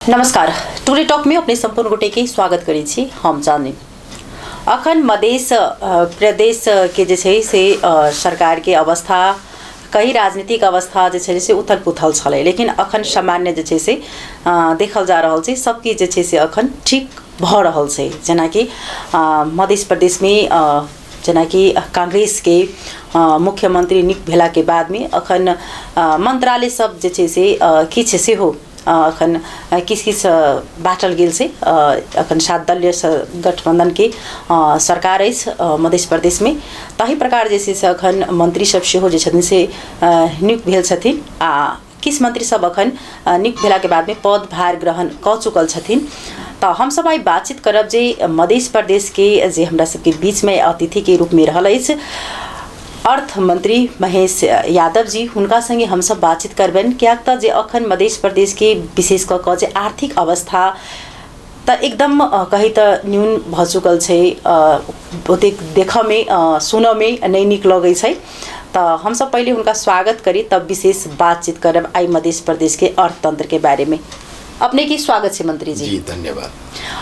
नमस्कार, today talk में अपने संपूर्ण गोटे के स्वागत करी छी हम जानी। अखन मधेश प्रदेश के जे छै से सरकार के अवस्था कई राजनीतिक अवस्था जे छै से उथल पुथल छलै, लेकिन अखन सामान्य जे छै से देखल जा रहल छै सबकी जे छै से अखन ठीक भ रहल छै। जेना कि मधेश प्रदेश में जेना कि कांग्रेस के मुख्यमंत्री नियुक्त भेला के बाद में अखन मंत्रालय सब जे छै से किछ सेहो अखन किस बाटल गेल से अखन 7 दलीय गठबंधन के सरकार मध्य प्रदेश में तही प्रकार जैसे से अखन मंत्री सब सेहो जे छथिन से नियुक्त भेल छथिन। किस मंत्री सब अखन नियुक्त भेला के बाद में पद भार ग्रहण क चुकल छथिन। तो हम सब आई बातचीत करब जे मध्य प्रदेश के जे हमरा सबके बीच में अतिथि के रूप में रहल अछि अर्थ मंत्री महेश यादव जी, हुनका संगे हम सब बातचीत करबेन। क्या जे अखन मध्य प्रदेश के विशेष क जे आर्थिक अवस्था त एकदम कही त न्यून भ चुकल छै, ओते देख में सुन में नहीं निक लगे छै। तो हम सब पहले उनका स्वागत करी तब विशेष बातचीत करब आई मध्य प्रदेश के अर्थतंत्र के बारे में। अपने की स्वागत है मंत्री जी। जी धन्यवाद।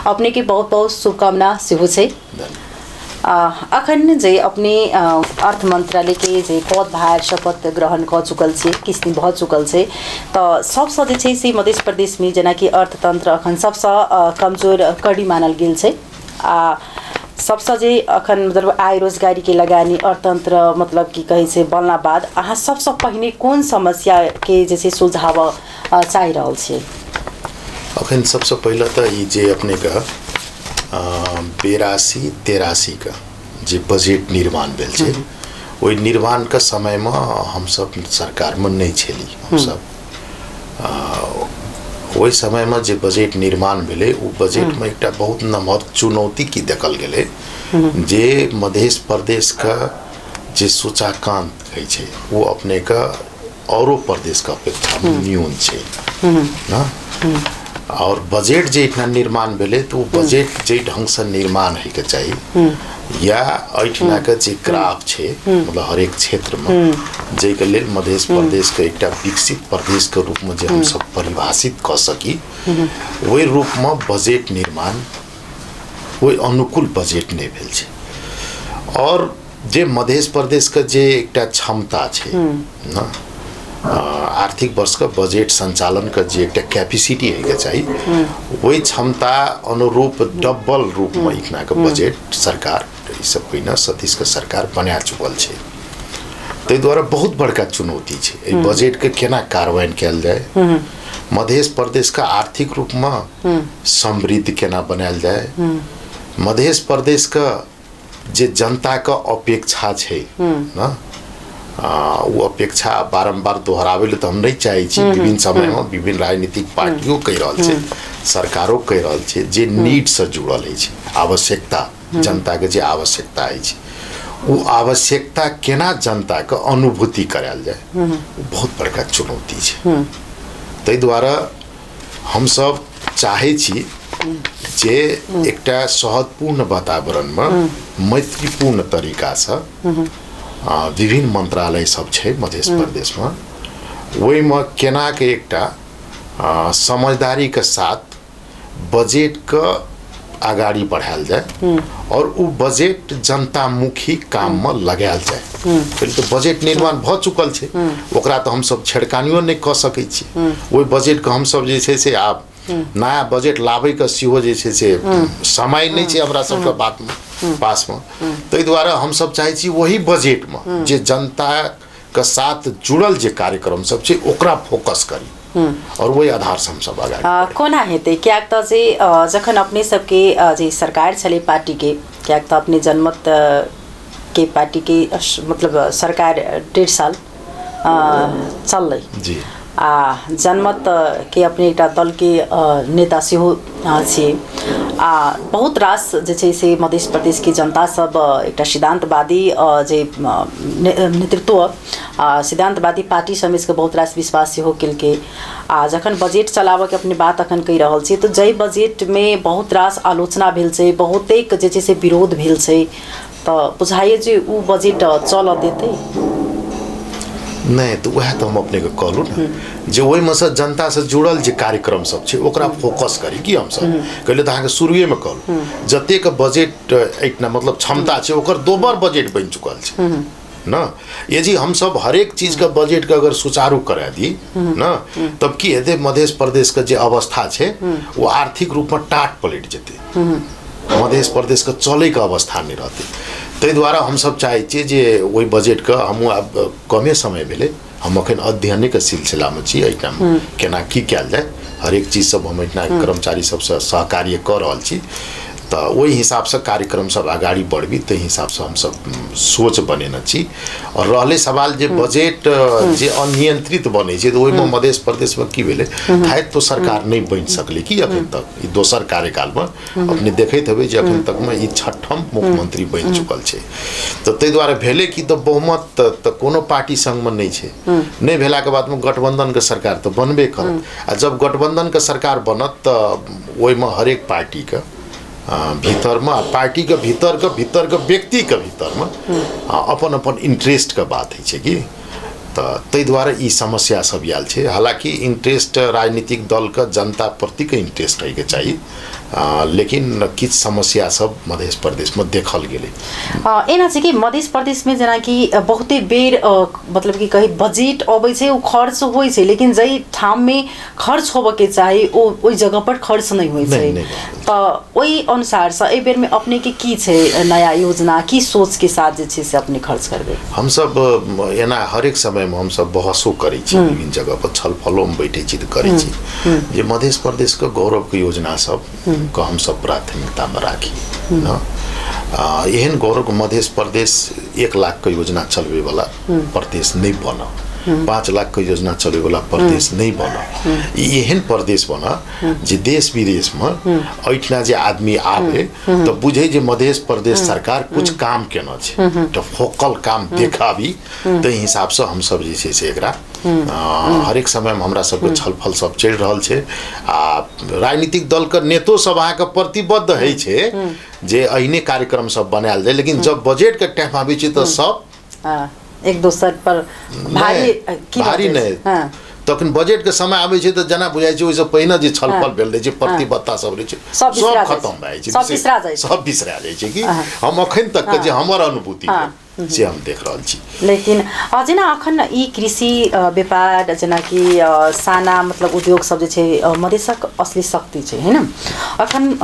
अपने की बहुत बहुत शुभकामना सेहो छै। अखन जे अपने अर्थ मंत्रालय के जे पद भार शपथ ग्रहण क चुकल छे, किस दिन भ चुकल छे, तो सबसे जे छै से मध्य प्रदेश में जेना कि अर्थतंत्र अखन सबसे कमजोर कड़ी मानल गेल छे। सबसे जे अखन मतलब आय रोजगारी के लगानी अर्थतंत्र मतलब की कहे से बनला बाद अहाँ सबसे पहले कौन समस्या के जैसे सुझाव चाहि रहल छे? अखन सबसे पहले तो ये जे अपने का 82-83 का जे बजट निर्माण भेल छे, वही निर्माण का समय में हम सब सरकार में नहीं छेली। हम सब वही समय में जे बजट निर्माण भेले वो बजट में एक बहुत नमहर चुनौती की देखल गेले जे मध्य प्रदेश का जे सूचकांक कहे छे वो अपने का औरो प्रदेश का अपेक्षा न्यून छे ना। और बजट जे इतना निर्माण भेले तो बजट जे ढंग से निर्माण है के चाहिए या ऐठना के जे क्राफ्ट छे मतलब हर एक क्षेत्र में जे के लेल मध्य प्रदेश के एक विकसित प्रदेश के रूप में जे हम सब परिभाषित कर सकी वही रूप में बजट निर्माण वही अनुकूल बजट नहीं भेल छे। और जे मध्य प्रदेश का जे एक क्षमता छे ना आर्थिक वर्ष का बजट संचालन का जे एक कैपेसिटी है के चाहिए वही क्षमता अनुरूप डबल रूप में इतना का बजट सरकार सब कोई ना सतीश का सरकार बना चुकल छे। तो द्वारा बहुत बड़का चुनौती छे बजट के केना कार्यान्वयन कैल जाए, मध्य प्रदेश का आर्थिक रूप में समृद्ध केना बनायल जाए, मध्य प्रदेश का जे जनता का अपेक्षा छे ना वो अपेक्षा बारंबार दोहरावे तो हम नहीं चाहे छी। विभिन्न समय में विभिन्न राजनीतिक पार्टियों कह रहल छे, सरकारों कह रहल छे जे नीड से जुड़ल है, आवश्यकता जनता के जे आवश्यकता है वो आवश्यकता केना जनता के अनुभूति करायल जाए वो बहुत बड़का चुनौती छे। तै द्वारा हम सब चाहे छी जे एकटा सौहार्दपूर्ण वातावरण में मैत्रीपूर्ण तरीका से विभिन्न मंत्रालय सब छे मध्य प्रदेश में वही में केना के एकटा समझदारी के साथ बजट का आगाड़ी बढ़ायल जाए और वो बजट जनता मुखी काम में लगायल जाए। पहले तो बजट निर्माण भ चुकल छे ओकरा तो हम सब छेड़कानियो नहीं क सकै छी, वही बजट के हम सब जे छे से आब नया बजट लावे के सेहो जे छे से समय नहीं छे हमरा सब के बात में पास में। तो द्वारा हम सब चाहे छी वही बजट में जे जनता के साथ जुड़ल जे कार्यक्रम सब छे ओकरा फोकस करी और वही आधार से हम सब आगे कोना हेते। क्या त जे जखन अपने सबके जे सरकार छले पार्टी के क्या त अपने जनमत के पार्टी के मतलब सरकार 1.5 साल चल जी जनमत के अपने एक दल के नेता सेहो छे। बहुत रास जे छै से मध्य प्रदेश की जनता सब एक सिद्धांतवादी जे नेतृत्व सिद्धांतवादी पार्टी समेत के बहुत रास विश्वास सेहो केलके। जखन बजट चलावे के अपने बात अखन कहि रहल छी तो जय बजट में बहुत रास आलोचना भेल छै, बहुतेक जे छै से विरोध भेल छै, तो बुझाइए जे उ बजट चल देते। नहीं तो वह तो हम अपने के कहलू ना जे ओहि में से जनता से जुड़ल जे कार्यक्रम सब छे ओकरा फोकस करी कि हम सब कहले तो अहाँ शुरुए में कहलू जते के बजट इतना मतलब क्षमता छे ओकर दोबर बजट बन चुकल छे ना। ये जी हम सब हर एक चीज का बजट का अगर सुचारू करा दी ना तब की हेते मध्य प्रदेश का जे अवस्था छे वो आर्थिक रूप में टाट पलट जेते, मध्य प्रदेश का चले का अवस्था नहीं रहते। ताहि द्वारा हम सब चाहे छे जे वही बजट का हम अब कमे समय भेले हम अखन अध्ययन के सिलसिला में छी एहिठाम केना की कयल जाए हर एक चीज सब हम इतना कर्मचारी सबसे सहकार्य कर रहल छी तो वही हिसाब से कार्यक्रम सब आगाड़ी बढ़बी ते हिसाब से हम सब सोच बनेना छी। और रहले सवाल जे बजट जे अनियंत्रित बने छै तो ओहि में मध्य प्रदेश में की भेले थाय तो सरकार नहीं बन सकले कि अखन तक ई दोसर कार्यकाल में अपने देखैत हेबै जे अखन तक में ई छठम मुख्यमंत्री बन चुकल छै। तो ताहि दुआरे भेले कि तो बहुमत तो कोनो पार्टी संग में नहीं छै, नहीं भेला के बाद में गठबंधन के सरकार तो बनबे करत आ जब गठबंधन के सरकार बनत तो ओहि में हर एक पार्टी के भीतर में पार्टी के भीतर के व्यक्ति के भीतर में अपन अपन इंटरेस्ट के बात है कि तो ताहि द्वारा ई समस्या सब आयल छे। हालांकि इंटरेस्ट राजनीतिक दल का जनता प्रति के इंटरेस्ट रहे के चाहिए लेकिन किछ समस्या सब मध्य प्रदेश में देखल गेले एना छै कि मध्य प्रदेश में जेना कि बहुते बेर मतलब कि कहीं बजट अबै छै ओ खर्च होइ छै लेकिन जई ठाम में खर्च होबे के चाहिए ओई जगह पर खर्च नहीं होइ छै तो ओई अनुसार से ए बेर में अपने के की छै नया योजना की सोच के साथ जे छै से अपने खर्च करबे। हम सब एना हर एक समय में हम सब बहसो करै छी विभिन्न जगह पर छलफलो में बैठे छी तो करै छी जे मध्य प्रदेश के गौरव के योजना सब को हम सब प्राथमिकता में राखी ना। एहन गौरव मध्य प्रदेश 1 लाख के योजना चलवे वाला प्रदेश नहीं बना, 5 लाख के योजना चले वाला प्रदेश नहीं बना, एहन प्रदेश बना जे देश विदेश में ऐठना जे आदमी आवे तो बुझे जे मध्य प्रदेश सरकार कुछ काम केना छै तो फोकल काम देखाबी तो हिसाब से हम सब जे छै से एकरा हर एक समय में हमरा सबके छलफल सब चल रहल छै आ राजनीतिक दल के नेतो सब अहाँ के प्रतिबद्ध है छै जे अहिने कार्यक्रम सब बनायल जाए लेकिन जब बजट के टाइम आबै छै तो सब एक दोसर पर भारी नहीं तखन बजट के समय आबै छै तो जना बुझाइ छै ओइसे पहिने जे छलफल भेल रहै छै प्रतिबद्धता सब रहै छै सब खत्म भए जाइ छै सब बिसरा जाइ छै कि हम अखन तक के जे हमर अनुभूति से हम देख रहल छी। लेकिन जेना अखन ई कृषि व्यापार जेना कि साना मतलब उद्योग सब जे छै मधेशक असली शक्ति छै है न। अखन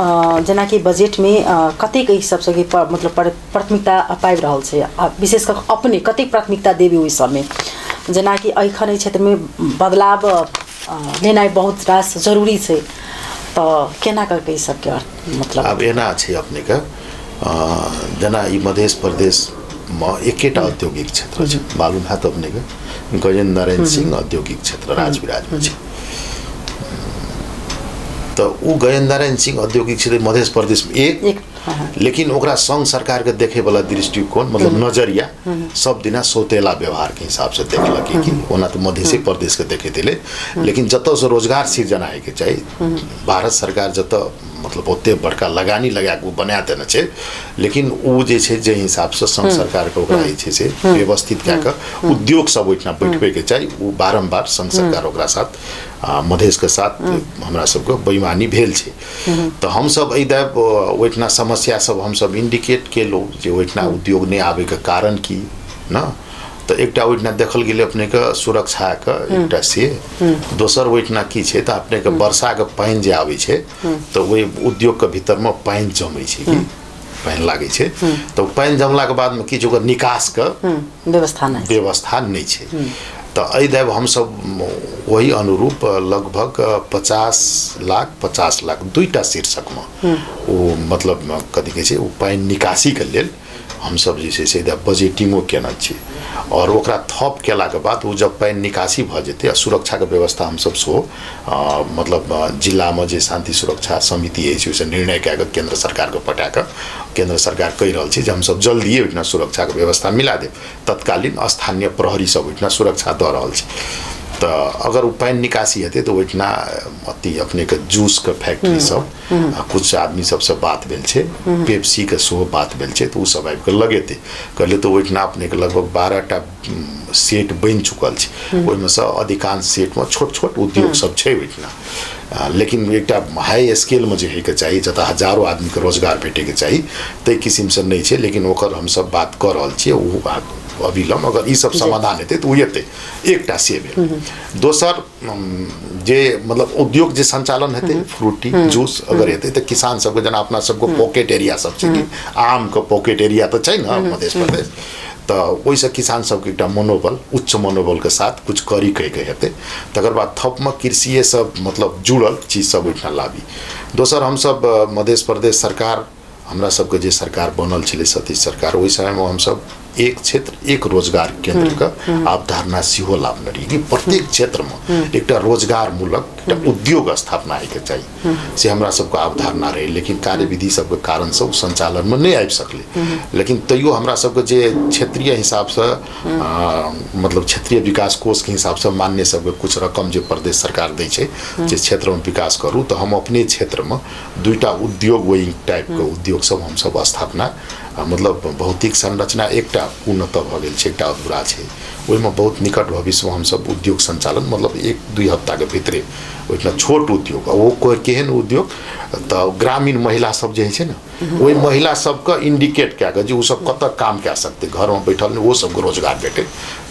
जेना कि बजट में कतेक ई सब से मतलब प्राथमिकता पाबि रहल छै विशेष कर अपने कतेक प्राथमिकता देबे ओइ सब में जेना कि एखन क्षेत्र में बदलाव लेनाइ बहुत रास जरूरी छै तो केना करके ई सब के मतलब अब एना छै अपने के जेना ई मध्य प्रदेश एकेटा औद्योगिक क्षेत्र छै मालूम है तो अपने के गजेंद्र नारायण सिंह औद्योगिक क्षेत्र राजविराज में छै तो उ गजेंद्र नारायण सिंह औद्योगिक क्षेत्र मध्य प्रदेश में एक लेकिन ओकरा संघ सरकार के देखे वाला दृष्टिकोण मतलब नजरिया सब दिना सौतेला व्यवहार के हिसाब से देखलक कि ओना तो मध्य प्रदेश के देखे दिले लेकिन जत से रोजगार सृजना है के चाहिए भारत सरकार जत मतलब ओते बड़का लगानी लगा के बना देना छै लेकिन उ जे छै जे हिसाब से संघ सरकार के ओकरा जे छै से व्यवस्थित कए के उद्योग सब ओइठना बैठबे के चाहिए उ बारंबार संघ सरकार ओकरा साथ मधेश के साथ हमरा सबके बेईमानी भेल छै तो हम सब एहि दैब ओइठना समस्या सब हम सब इंडिकेट केलो जे ओइठना उद्योग नहीं आवे के कारण की ना तो एकटा ओइठना देखल गेले अपने के सुरक्षा के एकटा से दोसर ओइठना की छै तो अपने के वर्षा के पानी जे आवे छै तो ओइ उद्योग के भीतर में पानी जमै छै कि पानी लागे छै तो पानी जमला के बाद में किछ ओकर निकास के व्यवस्था नहीं छै तो एहि दैब हम सब वही अनुरूप लगभग 50 लाख दुईटा शीर्षक में वो मतलब कथी कहै छै पानी निकासी के लेल हम सब जे छै से बजेटिंगो केना छी और ओकरा थप केला के बाद वो जब पानी निकासी भ जेते आ सुरक्षा के व्यवस्था हम सब सो मतलब जिला में जे शांति सुरक्षा समिति है से निर्णय कए के केंद्र सरकार के पठा के केंद्र सरकार कहि रहल छै जे हम सब जल्दी ओइठना सुरक्षा के व्यवस्था मिला देब तत्कालीन स्थानीय प्रहरी सब ओइठना सुरक्षा द रहल छै तो अगर वो पानी निकासी हेतै तो ओहिठिना अति अपने के जूस के फैक्ट्री सब कुछ आदमी सबसे बात भेल छै, पेप्सी के सेहो बात भेल छै, तो उ सब आबि के लगेतै कहले तो ओहिठिना अपने के लगभग 12टा सेट बनि चुकल छै, ओहिमे से अधिकांश सेट में छोट छोट उद्योग सब छै ओहिठिना। लेकिन एकटा हाई स्केल में जे होइके चाही जतऽ हजारों आदमी के रोजगार भेटे के चाही ताहि किसिम से नहीं छै, लेकिन ओकर हम सब बात कर रहल छियै। ओ अविलम्ब अगर ई सब समाधान हेतै तो हेतै, एकटा से भेल। दोसर जे मतलब उद्योग जे संचालन हेतै फ्रूटी जूस अगर हेतै तो किसान सबके जेना अपना सबको पॉकेट एरिया सब छै कि आम के पॉकेट एरिया तो छै न मध्य प्रदेश, तो ओहिसँ किसान सबके एकटा मनोबल उच्च मनोबल के साथ कुछ करी कहि के हेतै। तकर बाद थप में कृषिए सब मतलब जुड़ल चीज सब ओहिठिना लाबी। दोसर हम सब मध्य प्रदेश सरकार हमरा सबके जे सरकार बनल छलै सतीश सरकार, ओहि समय में हम सब एक क्षेत्र एक रोजगार केंद्र का अवधारणा सेहो लाभने रही कि प्रत्येक क्षेत्र में एकटा रोजगार मूलक एकटा उद्योग स्थापना होइके चाहिए से हमरा सबके अवधारणा रही। लेकिन कार्यविधि सबके कारण से संचालन में नहीं आबि सकले। लेकिन तैयो हमरा सबके जे क्षेत्रीय हिसाब से मतलब क्षेत्रीय विकास कोष के हिसाब से मान्य सबके कुछ रकम जो प्रदेश सरकार दै छै जे क्षेत्र में विकास करू, तो हम अपने क्षेत्र में 2टा उद्योग वही टाइप के उद्योग सब हम सब स्थापना मतलब भौतिक संरचना एकटा पूर्णतः भ गेल छै, एकटा अधूरा छै। ओहिमे बहुत निकट भविष्य में हम सब उद्योग संचालन मतलब 1-2 हफ्ता के भीतरे ओहिठिना छोट उद्योग वो केहन उद्योग तो ग्रामीण महिला सब जे छै ना वही महिला सबके इंडिकेट कए के जे ओ सब कतऽ काम कए सकते घर में बैठल वो सबके रोजगार भेटे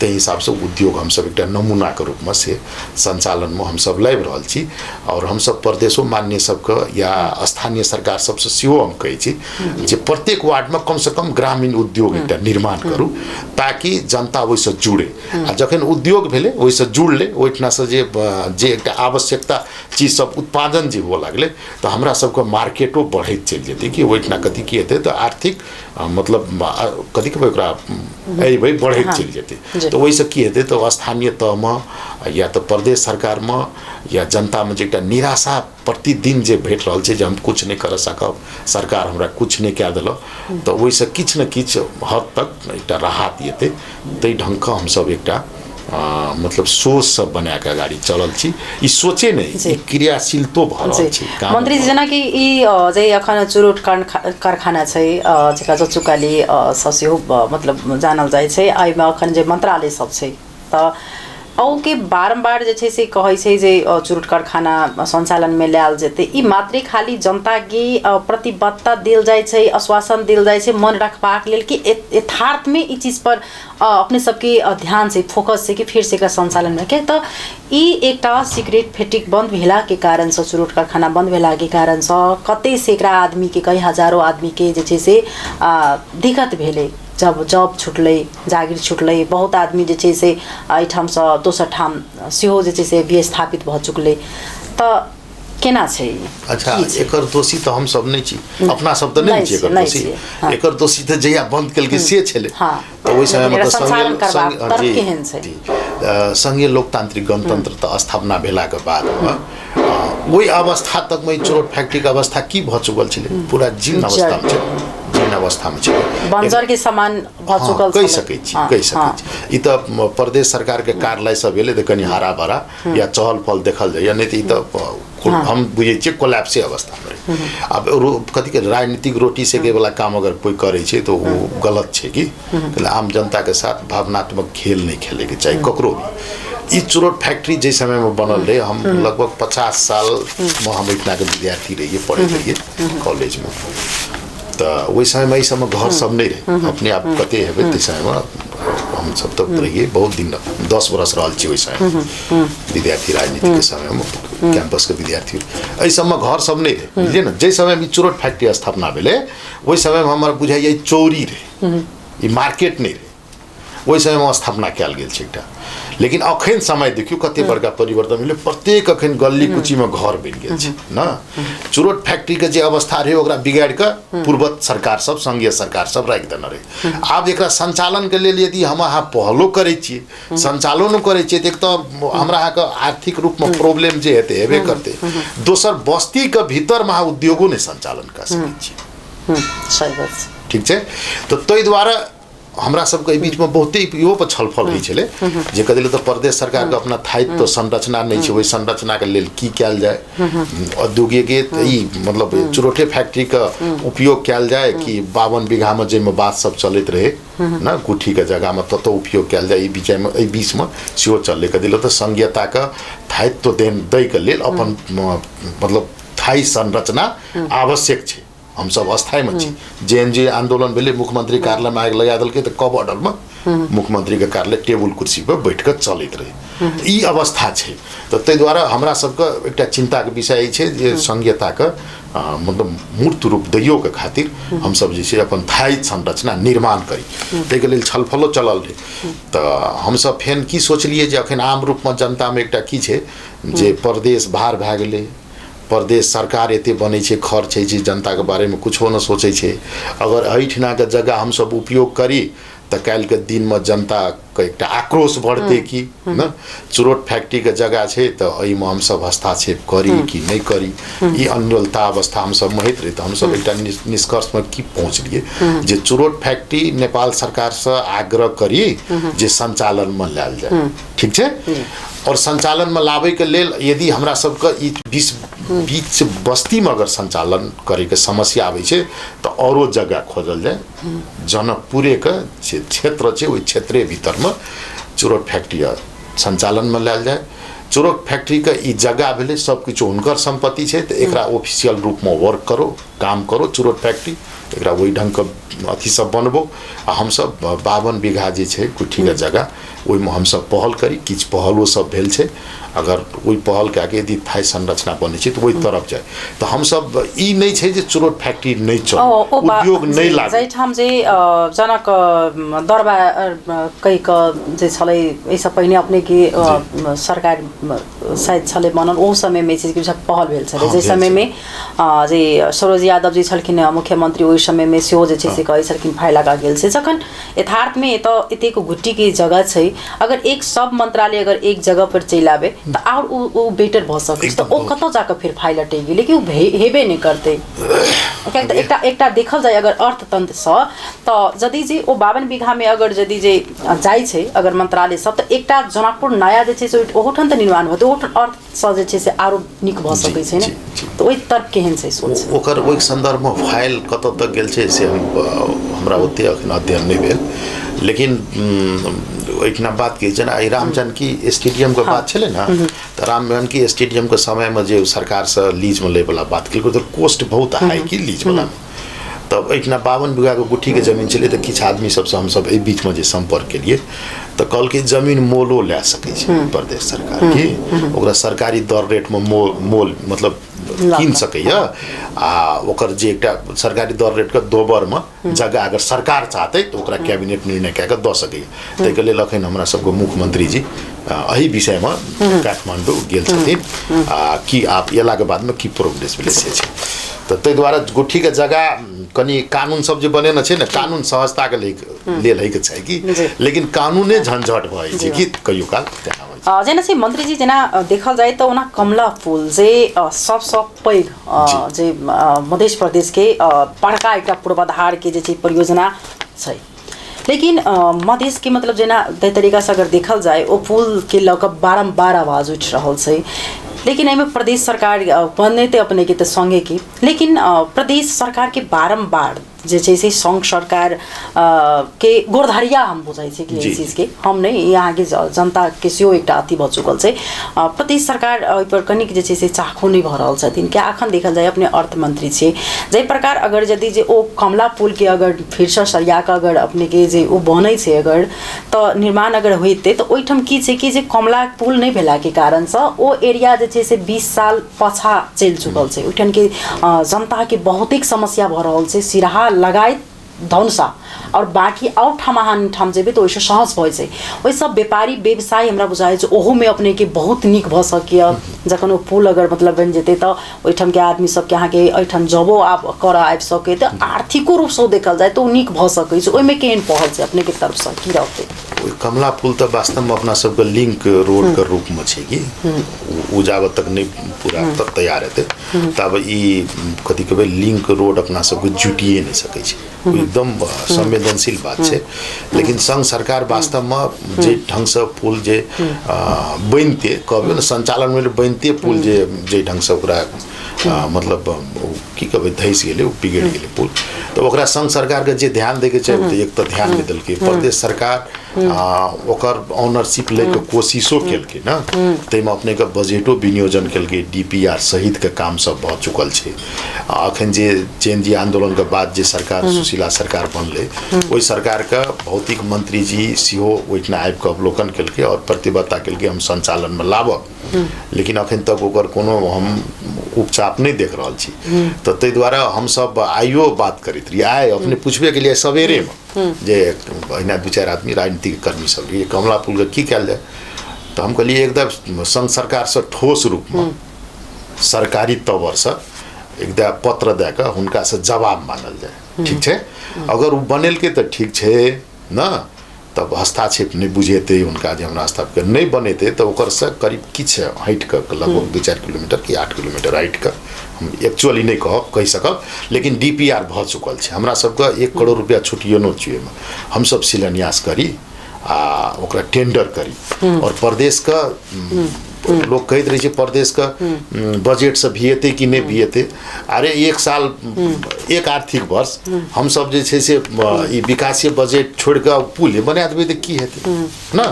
ताहि हिसाब से उद्योग हम सब एकटा नमूना के रूप में से संचालन में हम सब लाबि रहल छी। और हम सब प्रदेशो मान्य सबके या स्थानीय सरकार सबसे सेहो हम कहै छी जे प्रत्येक वार्ड में कम से कम ग्रामीण उद्योग एकटा निर्माण करू ताकि जनता ओहिसँ जुड़े। आ जखन उद्योग भेलै ओहिसँ जुड़ले ओहिठिना से जे एकटा आवश्यकता चीज सब उत्पादन जे हुअ लागलै तो हमरा सबके मार्केटो बढ़ैत चलि जेतै कि ओहिठिना कथी की हेतै तो आर्थिक मतलब कथी कहबै ओकरा भाई बढ़ैत चलि जेतै। तो ओहिसँ की हेतै तो स्थानीय तह में या तो प्रदेश सरकार में या जनता में जे एकटा निराशा प्रतिदिन जे भेट रहल छै जे हम कुछ नहीं कर सकब सरकार हमरा कुछ नहीं कए देलक तो ओहिसँ किछु न किछु हद तक एकटा राहत हेतै। ताहि ढंग के हम सब एकटा मतलब सोच सब बना के गाड़ी चलल छी। ई सोचे नहीं क्रियाशील तो भ रहल छी। मंत्री जी जना कि ई जे अखन चुरुट कारखाना छै जेकरा जचुकाली ससियो मतलब जानल जाइ छै, एहि में अखन जे मंत्रालय सब छै त औ के बारंबार जे छै से कहै छै जे चुरुट कारखाना संचालन में लायल जेतै। ई मात्र खाली जनता के प्रतिबद्धता देल जाइ छै, आश्वासन देल जाइ छै मन रखबाक लेल कि यथार्थ में ई चीज पर अपने सबके ध्यान से फोकस से कि फिर से एकरा संचालन में के तो ई एकटा सिगरेट फैक्ट्री बंद भेला के कारण से चुरुट कारखाना बंद भेला के कारण से कते सैकड़ा आदमी के कई हजारों आदमी के जे छै से दिक्कत भेलै। जब जॉब छुटलै जागीर छुटलै बहुत आदमी जे छै से एहिठाम से दोसर ठाम सेहो जे छै से विस्थापित भ चुकलै तो केना छै। अच्छा एकर दोषी तो हम सब नहीं छी, अपना सब तो नहीं छी एकर दोषी। एकर दोषी तो जहिया बंद केलकै से छलै तो ओहि समय में संघीय लोकतांत्रिक गणतंत्र तो स्थापना भेला के बाद वही अवस्था तक में चुरुट फैक्ट्री के अवस्था की भ चुकल छलै, पूरा जीर्ण अवस्था में छै, जीर्ण अवस्था में छै, बंजर के समान भ चुकल कहि सकै छी। ई तो प्रदेश सरकार के कार्यालय सब भेलै त कनि हरा भरा या चहल पहल देखल जाय, नहीं तो ई तो हम बुझे छियै कोलैप्स अवस्था में। अब कथी के राजनीतिक रोटी सेके वाला काम अगर कोई करे छै तो वो गलत छै कि आम जनता के साथ भावनात्मक खेल नहीं खेले के चाहिए ककरो भी। ई चुरुट फैक्ट्री जे समय में बनल रहे हम लगभग 50 साल में हम इतना के विद्यार्थी रहिए पढ़े रहिए कॉलेज में, तो वही समय में सब घर सब नहीं रहे अपने आप कते हेबे ते समय में हम सब तो रहिए बहुत दिन 10 वर्ष रहल छी। वही समय विद्यार्थी राजनीति के समय में कैंपस के विद्यार्थी एहि सब में घर सब नहीं रहे बुझलिए ना। जे समय में चुरुट फैक्ट्री स्थापना भेले वही समय में हमारा बुझाइए चोरी रहे, ई मार्केट नहीं रहे, वही समय में स्थापना कयल गेल छै एकटा। लेकिन अखन समय देखियो कते बड़का परिवर्तन भेलै, प्रत्येक अखन गली कुची में घर बन गेल छै ना। चुरुट फैक्ट्री के जे अवस्था रहे ओकरा बिगाड़ के पूर्वत सरकार सब संघीय सरकार सब राखि देने रहे। आब एकरा संचालन के लेल यदि हम अहाँ पहलो करै छियै संचालनो करै छियै त एक तो हमरा अहाँ के आर्थिक रूप में प्रॉब्लम जे हेतै हेबे करतै, दोसर बस्ती के भीतर में उद्योगो नहीं संचालन कर सकै छियै। सही बात ठीक छै। तो ताहि दुआरे हमरा सबके बीच में बहुते इहो पर छलफल होइ छलै जे कदिले तो प्रदेश सरकार के अपना स्थायित्व संरचना नहीं छै, ओहि संरचना के लेल की कैल जाय, औद्योगिक ई मतलब चुरोटे फैक्ट्री का उपयोग कैल जाय कि 52 बीघा में जेमे बात सब चलैत रहे ना गुठी के जगह में ततो उपयोग कैल जाय, ई बीच में सेहो चलले कदिले तो संघीयता का स्थायित्व दै के लेल अपन मतलब स्थायी संरचना आवश्यक छै। हम सब अस्थायी में छी, जे आंदोलन भेले मुख्यमंत्री कार्यालय में आग लगा देलकै तो कब ऑर्डर में मुख्यमंत्री के कार्यालय टेबुल कुर्सी पर बैठ कर चलैत रहे, ई अवस्था छै। तो तै द्वारा हमरा सबके एकटा चिंता के विषय छै जे संघीयता के मतलब मूर्त रूप दैयो के खातिर हम सब जे छै अपन स्थायी संरचना निर्माण करी, तै के लेल छलफलो चलल रहे। तो हम सब फेन की सोचलिए जे अखन आम रूप में जनता में एकटा की छै जे प्रदेश भार भए गेलै, प्रदेश सरकार एते बनै छै खर्च छै, जनता के बारे में कुछो न सोचे छै। अगर एहिठिना के जगह हम सब उपयोग करी तो काल के दिन में जनता के एक आक्रोश बढ़ते कि न चुरोट फैक्ट्री के जगह छै तो एहि में हम सब हस्तक्षेप करी कि नहीं करी, ई अन्योलता अवस्था हम सब महित रही। तो हम सब एक निष्कर्ष में की पहुँचलिए जे चुरोट फैक्ट्री नेपाल सरकार से आग्रह करी जे संचालन में लायल जाए, ठीक छै। और संचालन में लावे के लेल यदि हमरा सबके बीच बस्ती में अगर संचालन करे के समस्या आवे छै तो औरो जगह खोजल जाए, जनकपुरे के क्षेत्र छै ओहि क्षेत्रे भीतर में चुरोट फैक्ट्री संचालन में लायल जाए। चुरोट फैक्ट्री के ई जगह भेले सब किछु हुनकर संपत्ति छै, तो एकरा ऑफिशियल रूप में वर्क करो, काम करो चुरोट फैक्ट्री, एकरा वही ढंग के अथी सब बनबो। आ हम सब 52 बीघा जे छै कुठी के जगह ओहि में हम सब पहल करी, किछ पहलो सब भेल छै। अगर वही पहल के आगे यदि थाई संरचना बने छै तो वही तरफ जाए। तो हम सब ई नहीं छै जे चुरोट फैक्ट्री नहीं चल उद्योग नहीं लागे जै ठाम जे जनक दरबार कई क जे छलै ए सब पहिने अपने के सरकार शायद छलै बनल ओ समय में चीज के पहल भेल छलै, जे समय में जे सरोज यादव जी छलखिन मुख्यमंत्री ओहि समय में सेहो जे छै से कहै छलखिन फाइल लगा गेल छै। जखन यथार्थ में एत एतेक गुट्टी के जगह छै, अगर एक सब मंत्रालय अगर एक जगह पर चल आवे तो और वो बेटर भ सकै छै। तो ओ कत जाकर फिर फाइल अटेगी, लेकिन वो हेबे नहीं करते। एकटा देखल जाए अगर अर्थतंत्र से तो यदि जे ओ 52 बीघा में अगर यदि जे जाय छै अगर मंत्रालय सब तो एकटा जनकपुर नया जे छै से ओठन त निर्माण होते, ओठन अर्थ से जे छै से आरो निक भ सकै छै ने। तो ओइ तरफ केहन छै सोच ओकर ओइ संदर्भ में फाइल कत तक गेल छै से हमरा ओते अखन अध्ययन नहीं भेल, लेकिन ओइठना बात की जेना राम जानकी स्टेडियम के बात छलै ना, तो राम जानकी स्टेडियम के समय में जे सरकार से लीज में ले वाला बात केलकै तो कॉस्ट बहुत हाई की लीज वाला। तब एहिठिना 52 बीघा के गुठी के जमीन चले तो किछु आदमी सबसे हम सब एहि बीच में जे संपर्क केलिए तो कहलकै जमीन मोलो ले सकै छै प्रदेश सरकार की, ओकरा सरकारी दर रेट में मोल मतलब कीन सकैया। आ ओकर जे एकटा सरकारी दर रेट के दोबर में जगह अगर सरकार चाहते तो ओकरा कैबिनेट निर्णय कऽ दऽ सकैया। ताहि के लेल अखन हमरा सबके मुख्यमंत्री जी एहि विषय में काठमांडू गेल छथिन कि आप एला के बाद में की प्रोग्रेस भेलै से छै। तो ताहि दुआरे गुठी के जगह कनी कानून सब जे बनेने छै ने, कानून सहजता के लेल है के छै कि, लेकिन कानूने झंझट भए छै कि कहियो काल जेना से मंत्री जी जेना देखल जाए तो ओना कमला फूल जे सबसे पैघ जे मध्य प्रदेश के बड़का एकटा पूर्वाधार के जे छै परियोजना छै, लेकिन मधेश के मतलब जेना तै तरीका से अगर देखल जाए ओ फूल के लऽ कऽ बारम्बार आवाज उठ रहल छै। लेकिन एहिमे प्रदेश सरकार बनते अपने के तो संगे की, लेकिन प्रदेश सरकार के बारम्बार जे छै से संघ सरकार के गोरधरिया हम बुझाइ छै कि एहि चीज के हम नहीं, यहाँ के जनता के सेहो एकटा अति भऽ चुकल छै। प्रदेश सरकार ओहि पर कनिक जे छै से चाखो नहीं भऽ रहल छथिन कि अखन देखल जाए अपने अर्थ मंत्री छै जाहि प्रकार अगर यदि जे ओ कमला पुल के अगर फिर से सरिया के अगर अपने के जे ओ बनै छै अगर तो निर्माण अगर होइते तो ओहिठाम की छै कि जे कमला पुल नहीं भेला के कारण से ओ एरिया जे छै से 20 साल पछा चलि चुकल छै। ओहिठाम के जनता के बहुतेक समस्या भऽ रहल छै, सिराहा लगायत धनुषा और बाकी और ठाम जेबे तो ओइसे सहज भऽ छै। ओइ सब व्यापारी व्यवसाय हमरा बुझाइ छै ओहो में अपने के बहुत निक भऽ सकैया जखन ओ पुल अगर मतलब बन जेते तो ओइठाम के आदमी सब के अहाँ के ओइठाम जबो आप कर आबि सके तो आर्थिको रूप से देखल जाए तो निक भऽ सकै छै। ओइ में केहन पहल छै अपने के तरफ से की रहते? ओइ कमला पुल त वास्तवमा अपना सबके लिंक रोड के रूप में छै कि उ जाबत तक नहीं पूरा तक तैयार हेतै तब ई कथी कहबै लिंक रोड अपना सबके जुटिए नहीं सकै छै एकदम संवेदनशील बात छै लेकिन संघ सरकार वास्तवमा जे ढंग से पुल जे बनते कहबै न संचालन में बनते पुल जे ढंग से ओकरा मतलब की कहबै धैस गेलै बिगड़ गेलै पुल तो ओकरा संघ सरकार के जे ध्यान दै के चाही एक तो ध्यान नहीं देलकै प्रदेश सरकार ओकर ऑनरशिप ले के कोशिशो केलकै ना तैमे अपने के बजटो विनियोजन केलकै डीपीआर सहित के काम सब भ चुकल छै अखन जे चेंजी आंदोलन के बाद जे सरकार सुशीला सरकार बनले ओई सरकार के भौतिक मंत्री जी सेहो ओइठना आबि के अवलोकन केलकै और प्रतिबद्धता केलकै हम संचालन में लाबब लेकिन अखन तक ओकर कोनो हम उपचाप नहीं देख रहा छी तो तै द्वारा हम सब आइयो बात करैत रही आइ अपने पूछबे के लिए सवेरे में जे अहिना दू चार आदमी राजनीतिक कर्मी सब रही कमला पुल के की कैल जाए तो हम कहलिए एकदम संघ सरकार से ठोस रूप में सरकारी तवर से एकदम पत्र दे के हुनका से जवाब मांगल जाए ठीक छै अगर वो बनेलकै तो ठीक छै ना तब हस्ताक्षेप नहीं बुझेते उनका जो हमरा हस्ताक्षेप नहीं बनेते तो ओकर से करीब किछ हट के लगभग 2-4 किलोमीटर कि 8 किलोमीटर हट के हम एक्चुअली नहीं कह सकब लेकिन डीपीआर भ चुकल छै हमरा सबके 1 करोड़ रुपया छुटियो छियै हम सब शिलान्यास करी आ ओकरा टेंडर करी और प्रदेश का लोग कहते रहे प्रदेश का बजट से भियते कि नहीं भियते अरे एक साल एक आर्थिक वर्ष हम सब जे छै से ई विकासीय बजट छोड़ के पुल बना देबै तो की हेतै ना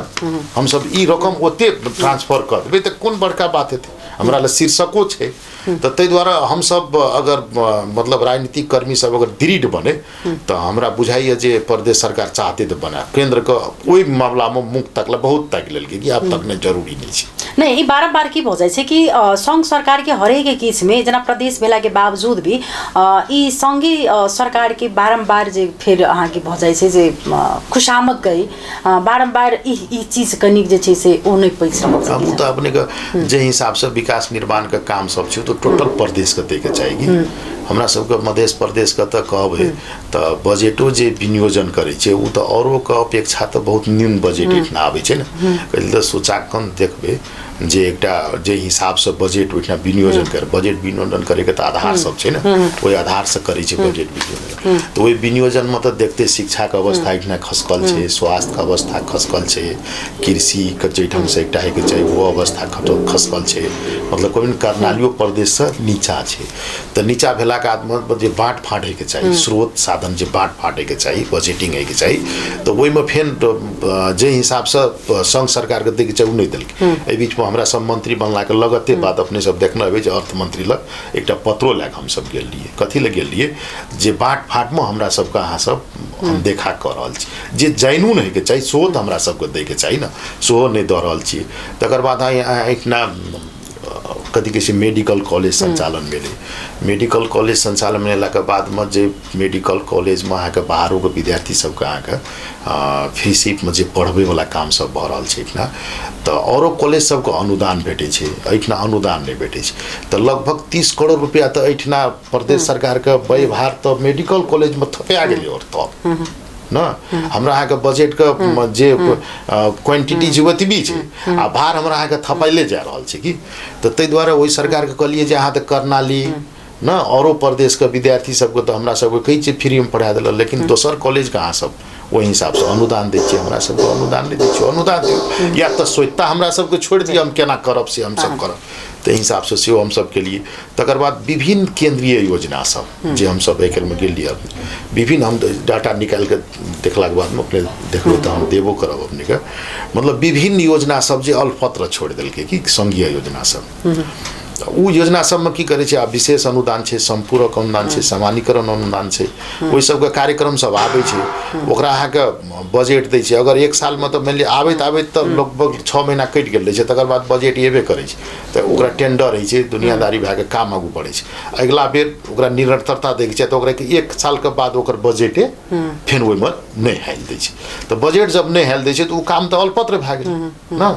हम सब ई रकम ओते ट्रांसफर कर देबै तो कोन बड़का बात हेतै हमरा ल शीर्षको छै तो तै द्वारा हम सब अगर मतलब राजनीतिक कर्मी सब अगर दृढ़ बने तो हमरा बुझाइए जे प्रदेश सरकार चाहते तो बना केंद्र के ओई मामला में मुख तक बहुत तक लेलकै कि आब तक नहीं जरूरी नहीं छै नहीं ई बारम्बार की भ जाइ छै कि संघ सरकार के हरेक किस में जना प्रदेश भेला के बावजूद भी ई संघी सरकार के बारम्बार जे फिर अहाँ के भ जाइ छै जे खुशामद गई बारम्बार ई चीज कनिक जे छै से ओ नहीं पैसा हम तो अपने के जे हिसाब से विकास निर्माण के काम सब छै तो टोटल प्रदेश के देके चाहिए हमरा सबके मध्य प्रदेश के तो कहबै तो बजटो जे विनियोजन करे छै उ तो औरो के अपेक्षा तो बहुत न्यून बजट इतना आबै छै न कहिल तो सूचांकन देखबै जे एकटा जे हिसाब से बजट उठना विनियोजन कर बजट विनियोजन करे के तो आधार सब छै न ओई आधार से करे छै बजट विनियोजन तो ओई विनियोजन में तो देखते शिक्षा के अवस्था इतना खसकल छै स्वास्थ्य के अवस्था खसकल छै कृषि के जे ढंग से एकटा है के छै वो अवस्था खसकल छै मतलब कोन कर्णालियो प्रदेश से नीचा छै तो नीचा भेला के आदमी जे बाँट फाँट है के चाहिए स्रोत साधन जे बाँट फाँट है के चाहिए बजटिंग है के चाहिए तो ओई में फेन जे हिसाब से संघ सरकार के देके चाहिए नहीं देलकै ए बीच में हमरा सब मंत्री बनला के लगते बात अपने सब देखना है जे अर्थ मंत्री लग एकटा पत्रो लैक हम सब गेल लिए कथी ले गेल लिए जे बाँट फाँट में हमरा सब का अहाँ सब हम देखा कर रहल छी जे जैनून है के चाहिए सोत हमरा सब के दे के चाहिए ना सो नहीं द रहल छी तकर बाद इतना कथी कहै छै मेडिकल कॉलेज संचालन भेलै मेडिकल कॉलेज संचालन भेला के बाद में जे मेडिकल कॉलेज में अहाँ के बाहरो के विद्यार्थी सब के अहाँ के फीसिप में जे पढ़बै वाला काम सब भ रहल छै इतना तो औरो कॉलेज सब के अनुदान भेटै छै एठना अनुदान नहीं भेटै छै तो लगभग 30 करोड़ रुपया तो एठना प्रदेश सरकार के व्ययभार तो मेडिकल कॉलेज में थपा गेलै और तब ना हमरा अहाँ के बजट के जे क्वांटिटी छै ओतबी छै आ भार हमरा अहाँ के थपाइले जा रहल छै कि तो तै द्वारा ओई सरकार के कहलिए जे अहाँ त कर्णाली ना औरो प्रदेश के विद्यार्थी सबके तो हमरा सबके कहै छै फ्री में पढ़ा देलक लेकिन दोसर कॉलेज के अहाँ सब ओहि हिसाब से अनुदान दै छै हमरा सबके अनुदान नहीं दै छै अनुदान दियौ या तो सोचता हमरा सबके छोड़ दिया हम केना करब से हम सब करब तो हिसाब से सेहो हम सब के लिए तकर बाद विभिन्न केंद्रीय योजना सब जे हम सब एकर में गेल लिए विभिन्न हम डाटा निकाल के देखला के बाद में अपने देखलो तो हम देबो करब अपने के मतलब विभिन्न योजना सब जे अल्पत्र छोड़ देलकै कि संघीय योजना सब उ योजना सब में की करे छै विशेष अनुदान छै संपूरक अनुदान छै सामान्यीकरण अनुदान छै ओइ सब के कार्यक्रम सब आबै छै ओकरा अहाँ के बजट दै छै अगर एक साल में तो मान लिअ आबैत तो लगभग 6 महीना कटि गेल छै तकर बाद बजट एबे करे छै तो ओकरा टेंडर है छै दुनियादारी भए के काम आगू बढ़े छै अगला बेर ओकरा निरंतरता दै छै तो ओकरा के एक साल के बाद ओकर बजटे फेन ओइ में नहीं हाल दै छै तो बजट जब नहीं हाल दै छै तो उ काम तो अल्पत्र भए गेल ना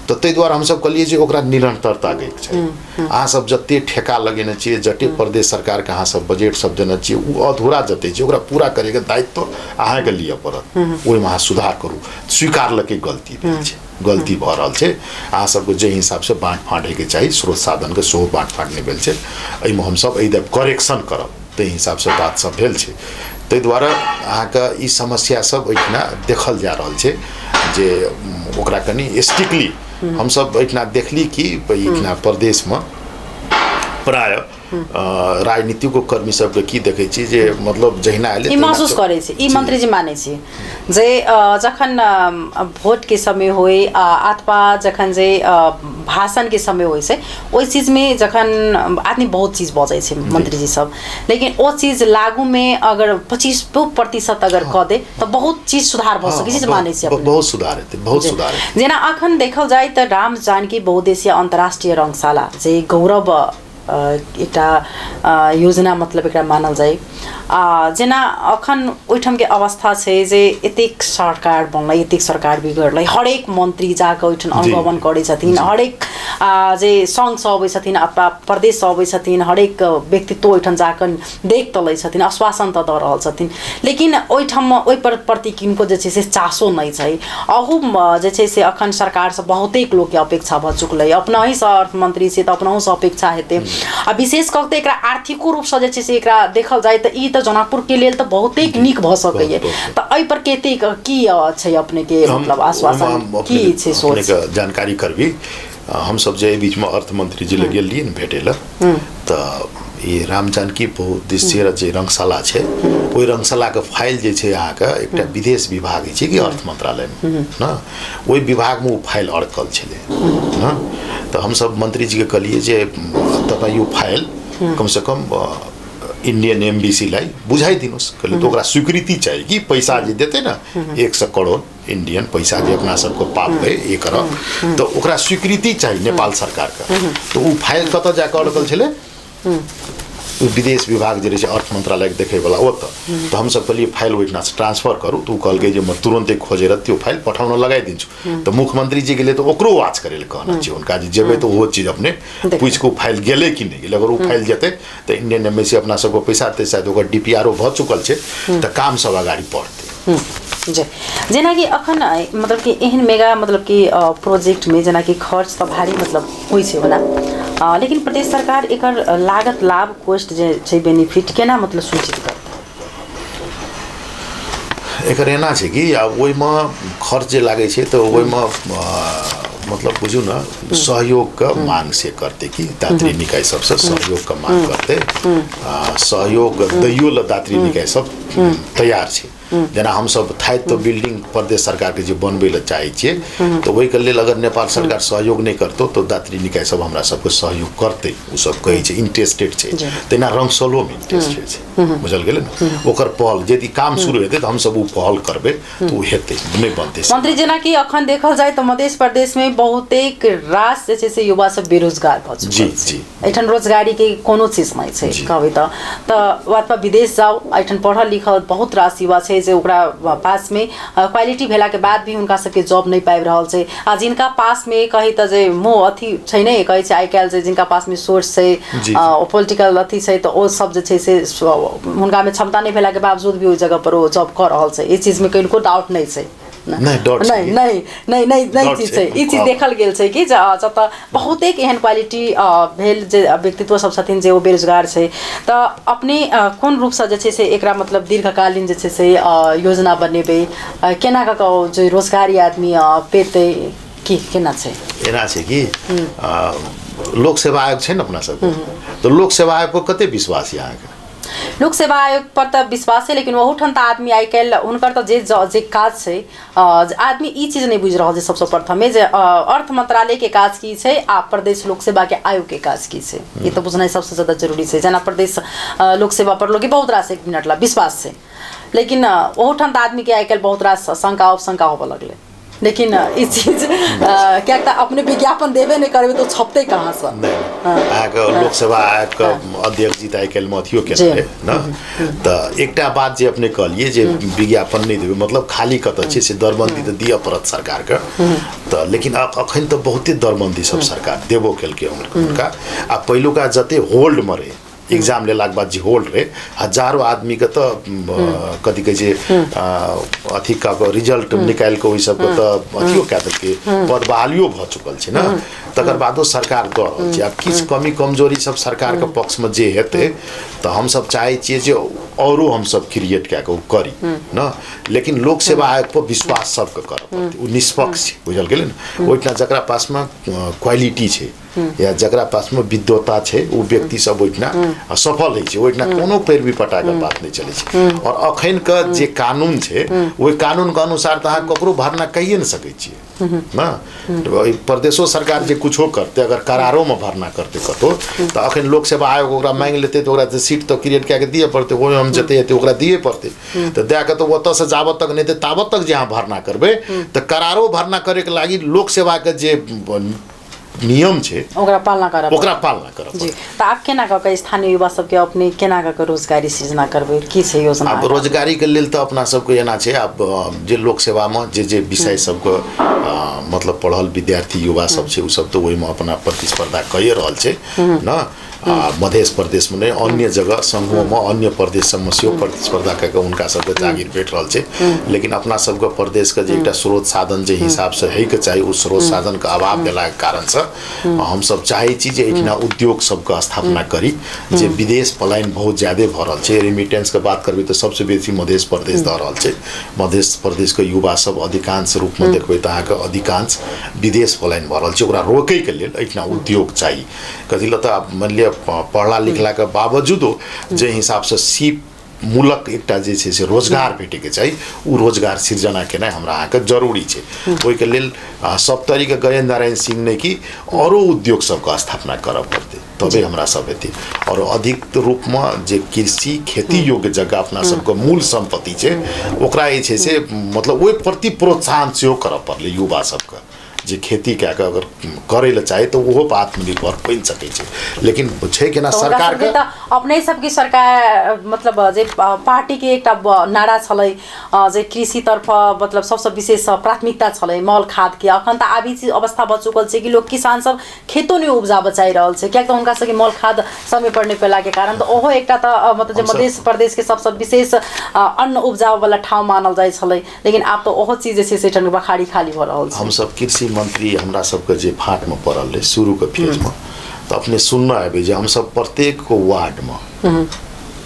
तो ताहि दुआरे हमसब कहलिए जे ओकरा निरंतरता के छै। अहाँ सब जते ठेका लगेने छियै, जते प्रदेश सरकार के अहाँ सब बजट सब देने छियै, उ अधूरा जते छै ओकरा पूरा करे के दायित्व अहाँ के लिए पड़त। ओहि में अहाँ सुधार करू। स्वीकार लके गलती भेल छै, गलती भऽ रहल छै। अहाँ सबके जे हिसाब से बाँट फाँट के चाही, स्रोत साधन के सेहो बाँट फाँट नहि भेल छै। एहिमे हमसब एहि करेक्शन करब, ताहि हिसाब से बात सब भेल छै। ताहि दुआरे अहाँके ई समस्या सब एहिठिना देखल जा रहल छै जे ओकरा कनि स्ट्रिक्टली हमसब एहिठिना देखली कि एहिठिना प्रदेश में प्राय राजनीतिक कर्मी सबके की देखै छी जे मतलब जहिना आएले ई महसूस करै छी, ई मंत्री जी मानै छी जे जखन भोट के समय होय अथवा जखन जे भाषण के समय होय छै, ओहि चीज में जखन आदमी बहुत चीज बजै छै मंत्री जी सब, लेकिन ओ चीज लागू में अगर 25% अगर कऽ दे तो बहुत चीज सुधार भऽ सकै छै। मानै छी बहुत सुधार हेतै, बहुत सुधार हेतै। जेना अखन देखल जाय तऽ राम जानकी बहुउद्देशीय अंतर्राष्ट्रीय रंगशाला जे गौरव एकटा योजना मतलब एकरा मानल जाए। जेना अखन ओहिठाम के अवस्था छै जे एतेक सरकार बनलै, एतेक सरकार बिगड़लै, हरेक मंत्री जाके ओहिठाम अनुगमन करै छथिन, हरेक जे संघ से अबै छथिन अथवा प्रदेश से अबै छथिन, हरेक व्यक्तित्व ओहिठाम जाके देख तऽ लै छथिन, आश्वासन तऽ दऽ रहल छथिन, लेकिन ओहिठाम ओहि प्रति किनको जे छै से चासो नहि छै। अहू जे छै से अखन सरकार से बहुतेक लोग के अपेक्षा भऽ चुकलै, अपना ही से अर्थ मंत्री से तऽ अपनाहु से अपेक्षा हेतै। विशेष कऽ एकरा आर्थिको रूप से जे छै से एकरा देखल जाए तऽ ई तऽ जनकपुर के लेल तऽ बहुतेक नीक भऽ सकैए। तऽ एहि पर कतेक की छै अपने के मतलब आश्वासन की छै सोच जानकारी करबी। हम सब जे बीच में अर्थ मंत्री जी लग गेलियै ने भेटे ल, तऽ ई राम जानकी बहुउद्देशीय जे रंगशाला छै, ओहि रंगशाला के फाइल जे छै अहाँके एकटा विदेश विभाग छै कि अर्थ मंत्रालय में ना, ओहि विभाग में ओ फाइल अड़कल छलै ना। तऽ हम सब मंत्री जी के कहलिए जे तपाईँ यो फाइल कम से कम इंडियन एम्बेसी लाई बुझाई दिनुहोस्। कहलिए तो ओकरा स्वीकृति चाहिए कि पैसा जे देते ना 100 करोड़ इंडियन पैसा जे अपना सबको पाप है 1 अरब, तो ओकरा स्वीकृति चाहिए नेपाल सरकार का। तो वो फाइल कतऽ जाके अड़कल छलै, विदेश विभाग जे अर्थ मंत्रालय देखे वाला ओत। तो हम सब कहलिए फाइल ओहिठिना से ट्रांसफर करू। तो कहलकै जे मैं तुरंते खोजेर त्यो फाइल पठाउन लगाइ दिन्छु। तो मुख्यमंत्री जी गेले तो ओकरो वाच करे कहना चाहिए उनका जे जेबे तो वो चीज अपने पूछ को फाइल गेले कि नहीं गेले। अगर वो फाइल जेते तो इंडियन एम्बेसी अपना सबको पैसा देते, शायद ओकर डीपीआरओ भ चुकल छै, तो काम सब अगाडि बढ़ते। जी, जेना कि अखन मतलब कि एहन मेगा मतलब कि प्रोजेक्ट में जेना कि खर्च तो भारी मतलब होइ छै ओना, लेकिन प्रदेश सरकार एकर लागत लाभ कोस्ट जे छै बेनिफिट केना मतलब सूचित करतै? एकर एना छै कि अब ओहि में खर्च जे लागै छै तो ओहि में मतलब बुझू ना सहयोग का मांग से करते कि दात्री निकाय सबसे सहयोग का मांग करते, सहयोग दैयो ल दात्री निकाय सब तैयार छै। जेना हम सब थाइत तो बिल्डिंग प्रदेश सरकार के जे बनबै ल चाहै छियै, तो ओहि के लेल अगर नेपाल सरकार सहयोग नहीं करतो तो दात्री निकाय सब हमरा सबके सहयोग करते। उ सब कहै छै इंटरेस्टेड छै, तेना रंगशालो में इंटरेस्टेड छै, बुझल गेलै ना। ओकर पहल यदि काम शुरू हेतै तो हम सब उ पहल करबै तो उ हेतै, नहीं बनतै। मंत्री जेना कि अखन देखल जाए तो मध्य प्रदेश में बहुतेक रास जे छै से युवा सब बेरोजगार भऽ चुकल छै। एठन रोजगारी के कोनो चीज नहीं छै कहबै तऽ अथवा विदेश जाओ, एठन पढ़ल लिखल बहुत रास युवा छै जे ओकरा पास में क्वालिटी भेला के बाद भी उनका सबके जॉब नहीं पाबि रहल छै। आ जिनका पास में कही त जे मोह अथी छै नहीं कहै छै आइ काल्हि जे जिनका पास में सोर्स छै पॉलिटिकल अथी छै तो ओ सब जे छै से हुनका में क्षमता नहीं भेला के बावजूद भी ओहि जगह पर ओ जॉब कर रहल छै। इस चीज में कनिको डाउट नहीं छै, नहीं चीज छै। ई चीज देखल गेल छै कि जतऽ बहुतेक एहन क्वालिटी भेल जे व्यक्तित्व सब छथिन जे ओ बेरोजगार छै, तऽ अपने कोन रूप से जे छै से एकरा मतलब दीर्घकालीन जे छै से योजना बनेबै, केना कऽ जे रोजगारी आदमी पेतै कि केना छै? एना छै कि लोक सेवा आयोग छै ने अपना सबके, तो लोक सेवा आयोग को कते विश्वास है अहाँके? लोक सेवा आयोग पर तो विश्वास है, लेकिन वहूठाम तो आदमी आई काल्हि हुनकर तो जे काज छै आदमी ई चीज नहीं बुझि रहल छै सबसे प्रथमे जे अर्थ मंत्रालय के काज की छै आ प्रदेश लोक सेवा के आयोग के काज की छै, ये तो बुझनाइ सबसे ज्यादा जरूरी छै। जेना प्रदेश लोक सेवा पर लोग बहुत रास 1 मिनट ला विश्वास छै, लेकिन वहूठाम तो आदमी के आई काल्हि बहुत रास शंका उपशंका होबऽ लगलै। लेकिन इस चीज क्या कहता अपने विज्ञापन देवे नहीं करबे तो छपते कहाँ से अहाँके लोकसभा आयोगके अध्यक्ष जी तऽ आइ काल्हिमे अथियो केने रहै ने तऽ एकटा बात जे अपने कहलिए जे विज्ञापन नहीं देबै मतलब खाली कतऽ छै से दरबंदी तऽ दिअ पड़त सरकारके तऽ लेकिन अखन तऽ बहुते दरबंदी सब सरकार देबो केलकै हुनका आ पहिलुका जते होल्डमे रहै एग्जाम लेलाक बाद जे होल्ड रहे हजारों आदमी के तो कथी कहै छै अथी का रिजल्ट निकाल के ओहि सब के तो अथियो कए देलकै पद बहालियो भ चुकल छै ने तकर बादो सरकार दऽ रहल छै आब किछु कमी कमजोरी सब सरकार के पक्ष में जे हेतै तऽ हम सब चाहै छियै जे औरो हम सब क्रिएट कए के करी न लेकिन लोक सेवा आयोग पर विश्वास सबके करऽ पड़तै ओ निष्पक्ष छै बुझल गेलै ने ओहिठाम जकरा पास में क्वालिटी छै या जकरा पास में विद्वता छै ओ व्यक्ति सब ओहिठाम सफल होइ छै ओहिठाम कोनो पैरवी पटाके बात नहीं चलै छै और अखन के जे कानून छै ओहि कानून के अनुसार तऽ अहाँ ककरो भरना कहिए नहीं सकै छियै ना प्रदेशो सरकार जे कुछो करते अगर करारो में भरना करते कतो तऽ अखन लोक सेवा आयोग ओकरा मांग लेते तऽ ओकरा सीट तो क्रिएट कए के दिए पड़ते ओहि हम जते हेतै ओकरा दिए पड़ते तऽ दए के तऽ ओतऽ से जाबत तक नहीं ताबत तक जे अहाँ भरना करबै तऽ करारो भरना करे के लागि लोक सेवा के जे नियम छै ओकरा पालना करब जी तऽ आप केना कऽ स्थानीय युवा सबके अपने केना कऽ रोजगारी सृजना करबै की छै योजना अब रोजगारी के लेल तऽ अपना सबके एना छै आब जे लोक सेवा में जे विषय सबके मतलब पढ़ल विद्यार्थी युवा सब छै उ सब तऽ ओहिमे अपना प्रतिस्पर्धा कए रहल छै न मध्य प्रदेश में नहीं अन्य जगह समूह में अन्य प्रदेश सब सेहो प्रतिस्पर्धा कऽ के उनका सबके जागीर भेट रहल छै लेकिन अपना सबके प्रदेश के जे एकटा स्रोत साधन जे हिसाब से है के चाही उ स्रोत साधन के अभाव भेला के कारण से हम सब चाहै छी जे एहिठिना उद्योग सबके स्थापना करी जे विदेश पलायन बहुत ज्यादा भ रहल छै रेमिटेंस के बात करबै तऽ सबसे बेसी मध्य प्रदेश दऽ रहल छै मध्य प्रदेश के युवा सब अधिकांश रूप में देखबै तऽ अहाँके अधिकांश विदेश पलायन भ रहल छै ओकरा रोकै के लेल एहिठिना उद्योग चाही कथी लऽ तऽ मान लिअ पढ़ला लिखला के बावजूदो जे हिसाब से सीप मूलक एकटा जे छै से रोजगार भेटे के चाहिए उ रोजगार सृजना केनाइ हमरा अहाँके जरूरी छै ओहि के लेल सप्तरी के गजेंद्र नारायण सिंह ने कि औरो उद्योग सबके स्थापना करऽ पड़तै तबे हमरा सब हेतै और अधिक रूप में जे कृषि खेती योग्य जगह अपना सबके मूल संपत्ति छै ओकरा जे छै से मतलब ओहि प्रति प्रोत्साहन सेहो करऽ पड़लै युवा सबके जे खेती कए के अगर करे ले चाहे तो ओहो आत्मनिर्भर बन सकै छै लेकिन छै कि ना सरकार के अपने सबके सरकार मतलब जे पार्टी के एकटा नारा छलै जे कृषि तरफ मतलब सबसे विशेष प्राथमिकता छलै मल खाद के अखन त आबी अवस्था भ चुकल छै कि लोग किसान सब खेतो नहीं उपजा बचाई रहल छै कियाक त हुनका सबके मल खाद समय पर नहीं पेला के कारण त ओहो एकटा त मतलब जे मध्य प्रदेश के सबसे विशेष अन्न उपजाव वाला ठाउँ मानल जाय छलै लेकिन आब त ओहो चीज जे छै से टन बखाड़ी खाली भ रहल छै हम सब कृषि मंत्री हमरा सबके जे फाट में पड़ल रहे शुरू के फेज में तो अपने सुनना है जे हम सब प्रत्येक वार्ड में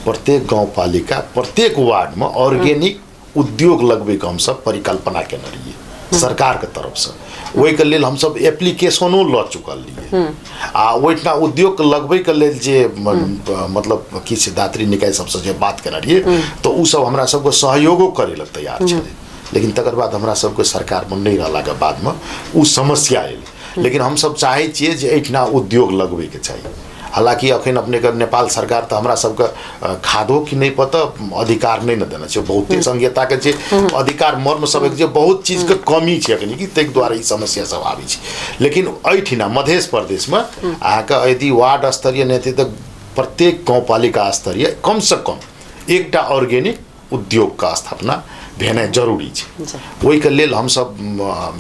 प्रत्येक गाँव पालिका प्रत्येक वार्ड में ऑर्गेनिक उद्योग लगबे के हम सब परिकल्पना केने रहिए सरकार के तरफ से ओहि के लेल हम सब एप्लीकेशनो लऽ चुकल रहिए आ ओहिठना उद्योग लगबे के लेल जे मतलब किछु दात्री निकाय सबसे जे बात केने रहिए तो उ सब हमरा सबके सहयोगो करे लए तैयार छलै लेकिन तकर बाद हमरा सबके सरकार में नहीं रहला के बाद में उ समस्या आयल लेकिन हम सब चाहै छियै जे एहिठना उद्योग लगबे के चाहिए हालांकि अखन अपने के नेपाल सरकार तो हमरा सबके खादो कि नहीं पता अधिकार नहीं न देना छै बहुते संहिता के जे अधिकार मर्म सब जे बहुत चीज के कमी छै अखन कि तै द्वारा ई समस्या सब आबै छै लेकिन एहिठिना मध्य प्रदेश में अहाँके यदि वार्ड स्तरीय नहीं थे तो प्रत्येक गाँव पालिका स्तरीय कम से कम एकटा ऑर्गेनिक उद्योग का स्थापना भेनाइ जरूरी छै ओहि के लेल हम सब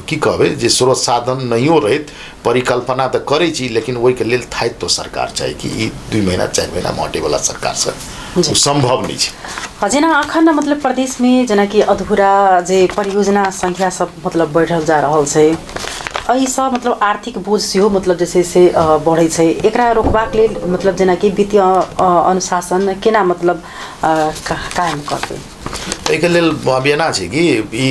की कहबै जे स्रोत साधन नहियो रहैत परिकल्पना तऽ करै छी लेकिन ओहि के लेल थाइत तो सरकार चाही कि ई 2 महीना 4 महीना मटे वाला सरकार से संभव नहीं छै जेना अखन मतलब प्रदेश में जेना कि अधूरा जे परियोजना संख्या सब मतलब बढ़ल जा रहल छै एहिसँ मतलब आर्थिक बोझ सेहो मतलब जे छै से बढ़ै छै एकरा रोकबाक लेल मतलब जेना कि वित्तीय अनुशासन केना मतलब कायम करतै एहिके लेल अब एना छै कि ई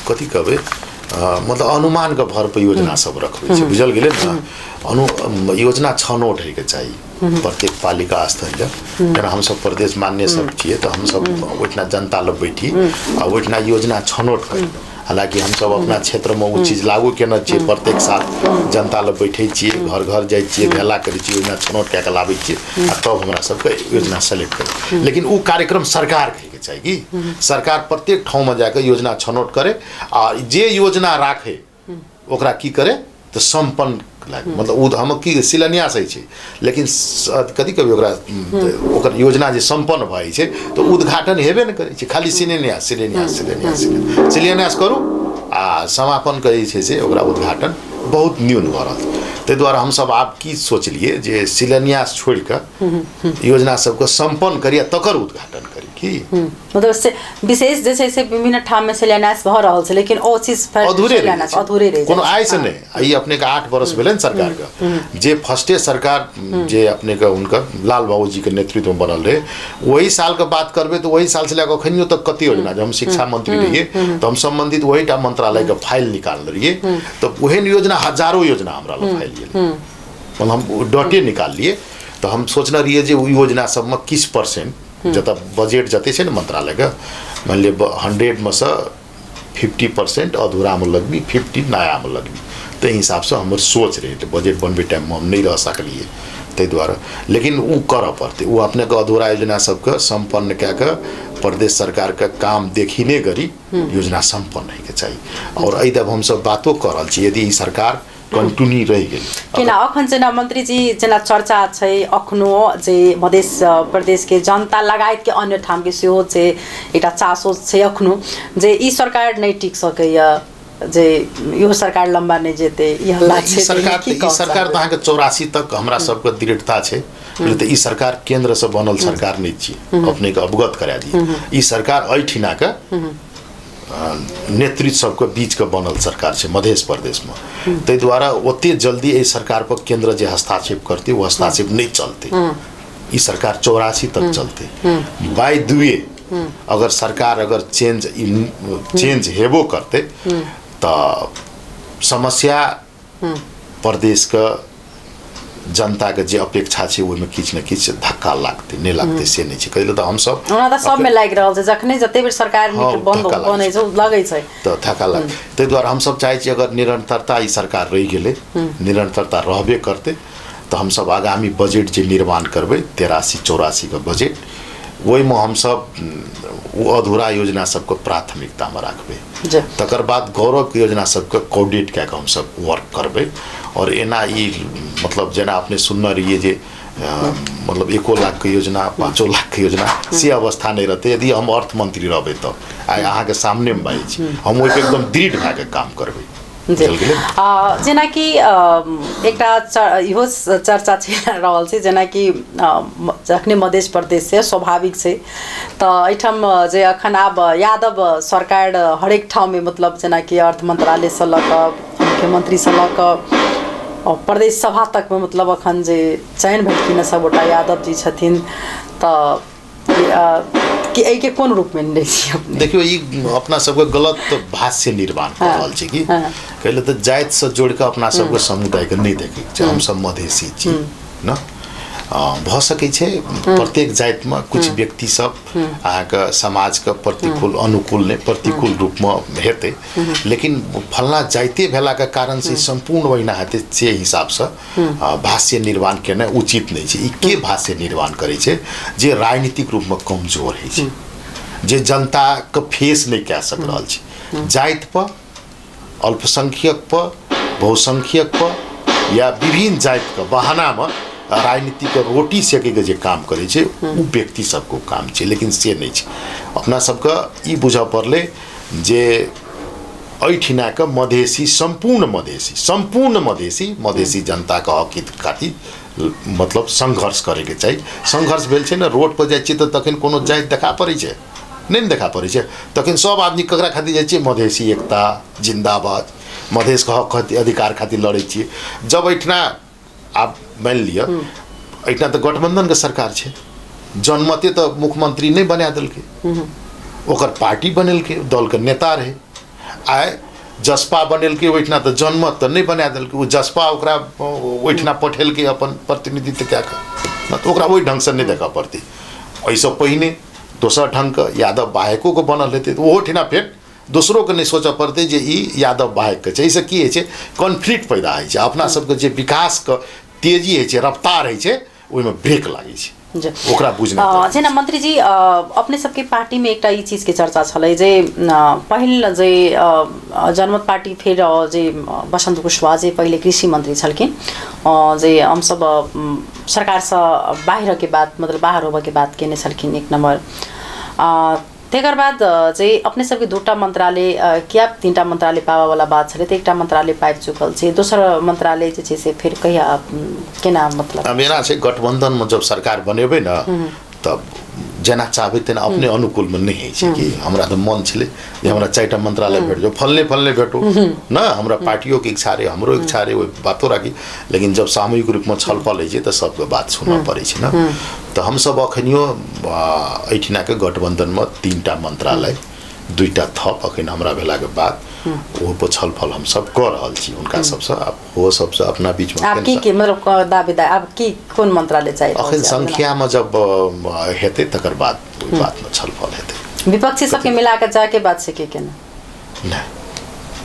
कथी कहबै मतलब अनुमान के भर पर योजना सब रखबै छै बुझल गेलै ने योजना छनौट होइके चाही प्रत्येक पालिका स्तरीय जेना हम सब प्रदेश मान्य सब छियै तऽ हम सब ओहिठना जनता लग बैठी आ ओहिठना योजना छनौट करी हालांकि हम सब अपना क्षेत्र में वो चीज लागू केना छियै प्रत्येक साल जनता लग बैठे छियै घर घर जाइ छियै भेला करै छियै योजना छनौट कए के लाबै छियै आ तब हमरा सबके योजना सेलेक्ट करी लेकिन वो कार्यक्रम सरकार के चाहिए कि सरकार प्रत्येक ठाउँ में जाकर योजना छनौट करे आ जे योजना राखे ओकरा की करे तो संपन्न लागे मतलब हम की शिलान्यास है छे लेकिन कभी कभी ओकर योजना जे संपन्न भई छे तो उद्घाटन हेबे न करे छे खाली शिलान्यास करू आ समापन करे छे से ओकरा उद्घाटन बहुत न्यून भ रहल ते द्वारा हम सब आप की सोचलिए जे शिलान्यास छोड़ कर योजना सबको संपन्न करिए तकर उद्घाटन करी की मतलब से विशेष जैसे से विभिन्न ठाम में शिलान्यास भ रहल छै लेकिन ओ चीज अधूरे रह कोनो आय से नहीं ई अपने का 8 वर्ष भेलन सरकार का जे फर्स्टे सरकार जे अपने का उनका लाल बाबू जी के नेतृत्व में बनल रहे वही साल का बात करबे तो वही साल से लेकर अखनियो तक कति योजना जब हम शिक्षा मंत्री रहिए तो हम संबंधित वही टा मंत्रालय का फाइल निकाल रहिए तो वही योजना हजारों योजना हमरा फाइल मतलब हम डटे निकाल लिए तो हम सोचना रहिए जे योजना सब में किस परसेंट जत बजेट जते छे न मंत्रालय का मान लिए 100 में से 50% अधूरा में लगबी 50 नया में लगबी तो हिसाब से हमारे सोच रहे तो बजेट बनबे टाइम में हम नहीं रह सकलिए ते द्वारा लेकिन वो कर पड़ते वो अपने का अधूरा योजना सबके संपन्न क्या कर प्रदेश सरकार का काम देखिने गरी योजना संपन्न है के चाहिए और अदब हम सब बातों कर रहल छी यदि सरकार कंटिन्यू रह गेल किन अखन जना मंत्री जी जना चर्चा छै अखनो जे मधेश प्रदेश के जनता लगायत के अन्य ठाम के सेहो छै एटा चासो छै अखनो जे ई सरकार नहीं टिक सकैया जे यो सरकार लंबा नहीं जेते ई हल्ला छै सरकार तो अहाँके 84 तक हमरा सबके दृढ़ता छै तो ई सरकार केंद्र से बनल सरकार नहीं छी अपने के अवगत करा दी ई सरकार ऐठिना के नेतृत्व सबके बीच के बनल सरकार है मध्य प्रदेश में ते द्वारा ओते जल्दी ये सरकार पर केंद्र जे हस्ताक्षेप करते वो हस्ताक्षेप नहीं चलते ये सरकार 84 तक चलते बाय द वे अगर सरकार अगर चेंज हेबो करते तो समस्या प्रदेश का जनता के जे अपेक्षा छै ओइ में किछ न किछ धक्का लागते नहीं लागते से नहीं छै कहले तो हम सब ओना त सब में लाग रहल छै जखने जते बेर सरकार बंद बनै छै लागै छै तो धक्का लाग ते द्वारा हम सब चाहे छी अगर निरंतरता ई सरकार रहि गेले निरंतरता रहबे करते तो हम सब आगामी बजट जे निर्माण करबे 83-84 का बजट वही में हम सब वो अधूरा योजना सबको प्राथमिकता में रखबे तकर बाद गौरव योजना सबके कोऑर्डिनेट क्या हम सब वर्क करबे और एना ई मतलब जना अपने सुनना रहिए जे मतलब 1 लाख के योजना 5 लाख के योजना से अवस्था नहीं रहते यदि हम अर्थ मंत्री रहबे तो अहाँ के सामने में बाई छी हम ओइ पे एकदम दृढ़ भए के काम करबे जेना कि एकटा इहो चर्चा रहल छै जेना कि जखने मध्य प्रदेश से स्वाभाविक छै तो एठम जे अखन आब यादव सरकार हरेक ठाउँ में मतलब जेना कि अर्थ मंत्रालय से लऽ कऽ मुख्यमंत्री से लऽ कऽ और प्रदेश सभा तक में मतलब अखन जे चयन भेलखिन सबगोटा यादव जी छथिन तो कि एहि के कोन रूप में नहीं छी देखियो ई अपना सबके गलत भाष्य निर्माण कर रहल छै कि कहले तो जाति से जोड़ के अपना सबके समुदाय के नहीं देखे हम सब मधेसी छी न भ सकै छै प्रत्येक जाति में कुछ व्यक्ति सब अहाँ के समाज के प्रतिकूल अनुकूल ने प्रतिकूल रूप में हेते लेकिन फलना जाति भेला के कारण से संपूर्ण वहिना हेते से हिसाब से भाष्य निर्माण केना उचित नहीं छै ई के भाष्य निर्माण करे छै जे राजनीतिक रूप में कमजोर है छै जे जनता के फेस नहीं कह सक रहल छै जाति पर अल्पसंख्यक पर बहुसंख्यक पर या विभिन्न जाति के बहाना में राजनीति के रोटी सेके के जे काम करे छै उ व्यक्ति सबको काम छै लेकिन से नहीं छै अपना सबके ई बुझ पड़ले जे ऐठिना के मधेसी संपूर्ण मधेसी जनता के हक हित खातिर मतलब संघर्ष करे के चाहिए संघर्ष भेल छै ना रोड पर जाय छी त तखन कोनो जाति देखा पड़ै छै नहीं देखा पड़ै छै तखन सब आदमी ककरा खातिर जाय छी मधेसी एकता जिंदाबाद मधेश के हक अधिकार खातिर लड़ै छी जब ऐठिना आप मान लिया इतना तो गठबंधन के सरकार है जनमते तो मुख्यमंत्री नहीं बना दिलके ओकर पार्टी बनेलके दल के नेता रहे आए जसपा बनेलके ओठिना तो जनमत तो नहीं बना दिलके वो जसपा ओकरा ओठिना पठेलके अपन प्रतिनिधित्व क्या कर तो ओकरा वही ढंग से नहीं देखा पड़ती ऐसा पहिने दोसर ढंग के यादव बाहेको को बनल रहते तो ओठिना फिर दूसरों के नहीं सोचा पड़ते जे ई यादव बाहेक के छै की है कॉन्फ्लिक्ट पैदा है अपना सबके जे विकास के तेजी है रफ्तार है ओहि में ब्रेक लागे छै जी ओकरा बुझना जेना मंत्री जी अपने सबके पार्टी में एकटा ई चीज के चर्चा छलै जे पहिल जे जनमत पार्टी फेर जे बसंत कुशवाहा जे पहिले कृषि मंत्री छलखिन जे हम सब सरकार से बाहर के बात मतलब बाहर होबे के बात केने छलखिन एक नंबर तेकर बाद जे अपने सबके दुटा मंत्रालय क्या तीनटा मंत्रालय पावा वाला बात छले त एकटा मंत्रालय पाइप चुकल छे दोसर मंत्रालय जे छे से फिर कहिया केना मतलब मेरा से गठबंधन में जब सरकार बनेबे ना तब जेना चाहबे तेना अपने अनुकूल में नहीं है कि हमरा तो मन छले जे हमरा चारटा मंत्रालय भेट जो फलने भेटो ना हमरा पार्टियों के इच्छा रे हमरो इच्छा रे ओइ बातो राखी लेकिन जब सामूहिक रूप में छलफल है तो सबके बात सुनना पड़े छे ना तो हम सब अखनियो एठिना के गठबंधन में तीनटा मंत्रालय दुईटा थप अखन हमरा भेला के बाद वो पर छलफल हम सब कर रहल छी उनका सबसे अब वो सबसे अपना बीच में आप की मतलब दावेदार अब की कोन मंत्रालय चाहिए अखन संख्या में जब हेते तकर बाद ओइ बात में छलफल हेते विपक्षी सबके मिला के जाके बात से के केना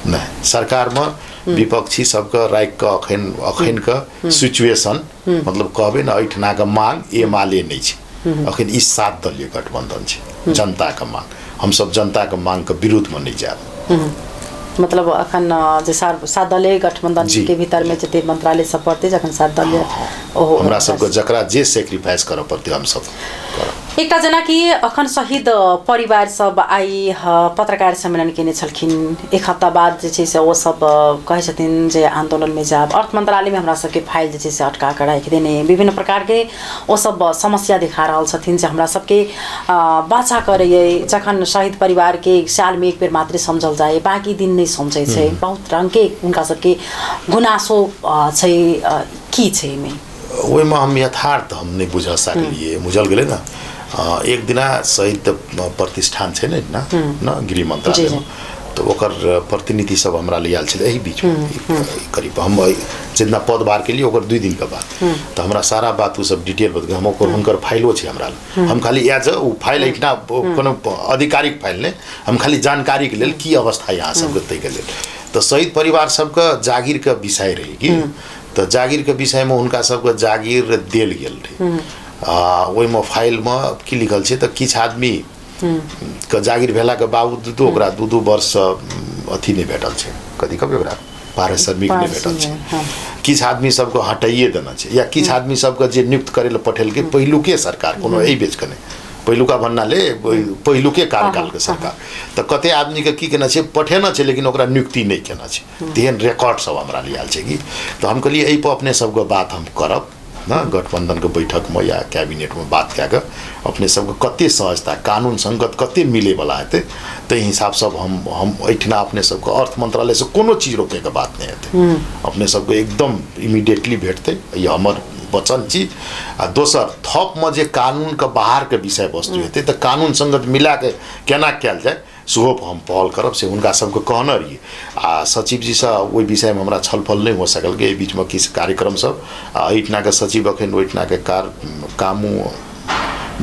नहीं सरकार में विपक्षी सबके राख के अखन के सिचुएशन मतलब कहबे ना एठना के मांग एमाले नहीं छे अखन ई 7 दलीय गठबंधन छे जनता के मांग हम सब जनता के मांग के विरुद्ध में नहीं जाब मतलब अखन जे 7 दलीय गठबंधन के भीतर में जते मंत्रालय सब पड़ते जखन 7 दलीय हमरा सबके जकरा जे सेक्रिफाइस करऽ पड़ते हम सब करब एकटा जना कि अखन शहीद परिवार सब आई पत्रकार सम्मेलन केने छलखिन एक हफ्ता बाद जे छै से ओ सब कहे छथिन जे आंदोलन में जाब अर्थ मंत्रालय में हमरा सबके फाइल जे छै से अटका के राखि देने विभिन्न प्रकार के ओ सब समस्या दिखा रहल छथिन जे हमरा सबके बाचा करैए जखन शहीद परिवार के साल में एक बेर मात्र समझल जाए बाकी दिन नहीं समझै छै बहुत रंग के उनका सबके गुनासो छै की छै में ओइ में हम यथार्थ हम नहीं बुझ सकलिए बुझल गेले ना एक दिना शहीद प्रतिष्ठान छे ना गृह मंत्रालय में तो ओकर प्रतिनिधि सब हमरा लियाल छे एही बीच में करीब हम जितना पदभार के लिए ओकर 2 दिन के बाद तो हमरा सारा बात उ सब डिटेल बता हम ओकर हुनकर फाइलो छे हमरा हम खाली एज उ फाइल इतना कोनो आधिकारिक फाइल ने हम खाली जानकारी के लेल की अवस्था यहाँ सब तय के लेल तो शहीद परिवार सबके जागीर के विषय रही कि तो जागीर के विषय में उनका सबके जागीर देल गेल रहे ओइ में फाइल में की लिखल छे तो किछ आदमी के जागीर भेला के बावजूद ओकरा 2 वर्ष अथी नहीं भेटल छे कथी कहबे ओकरा पारिश्रमिक नहीं भेटल छे किछ आदमी सबके हटाइए देना छे या किछ आदमी सबके जे नियुक्त करे ले पठेल के पहिलुके सरकार कोनो एही बेच के नहीं पहिलुका भन्ना ले पहिलुके कार्यकाल के सरकार तो कते आदमी के की केना छे पठेना छे लेकिन ओकरा नियुक्ति नहीं केना छे तेहन रिकॉर्ड सब हमरा लियाल छे कि तो हम कहलिए एही पर अपने सबके बात हम करब ना गठबंधन के बैठक में या कैबिनेट में बात क्या अपने सबके कते सहजता कानून संगत कते मिले वाला हेते ते हिसाब सब हम एठना अपने सबके अर्थ मंत्रालय से कोनो चीज रोके के बात नहीं हेते अपने सबके एकदम इमीडिएटली भेटते ये हमर वचन छी आ दोसर थप में जे कानून के बाहर के विषय वस्तु हेते तो कानून संगत मिला के केना कैल जाए सेहो हम पहल करब से उनका सबके कहना रही आ सचिव जी से ओहि विषय में हमरा छलफल नहीं हो सकल के बीच में किस कार्यक्रम सब एठना के सचिव अखन ओठना के कामू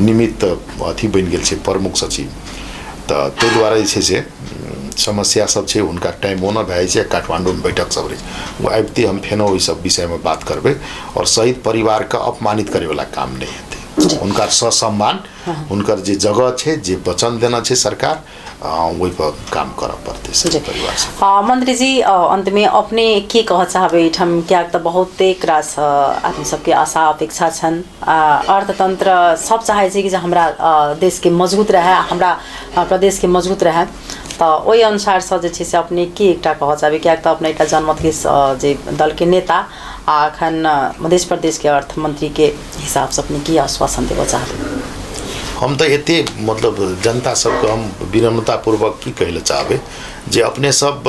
निमित्त अथी बन गेल छे प्रमुख सचिव तो ताहि दुआरे जे से समस्या सब छे उनका टाइम होना भए छे काठमांडू में बैठक सब रही वो आबते हम फेनो ओहि सब विषय में बात करबे और शहीद परिवार का अपमानित करे वाला काम नहीं हेते उनका ससम्मान उनकर जे जगह छे जे वचन देना छे सरकार वही पर काम कर पड़ते परिवार से मंत्री जी अंत में अपने के कह चाहबे हम क्या तो बहुत एक रास आदमी सबके आशा अपेक्षा छन अर्थतंत्र सब चाहे छे कि हमरा देश के मजबूत रहे हमरा प्रदेश के मजबूत रहे तो वही अनुसार से जे छे से अपने के एकटा कह चाहबे क्या तो अपने एकटा जनमत के जे दल के नेता अखन मध्य प्रदेश के अर्थ मंत्री के हिसाब से अपने की आश्वासन देव चाहबे हम तो एते मतलब जनता सबके हम विनम्रता पूर्वक की कहले चाहबे जे अपने सब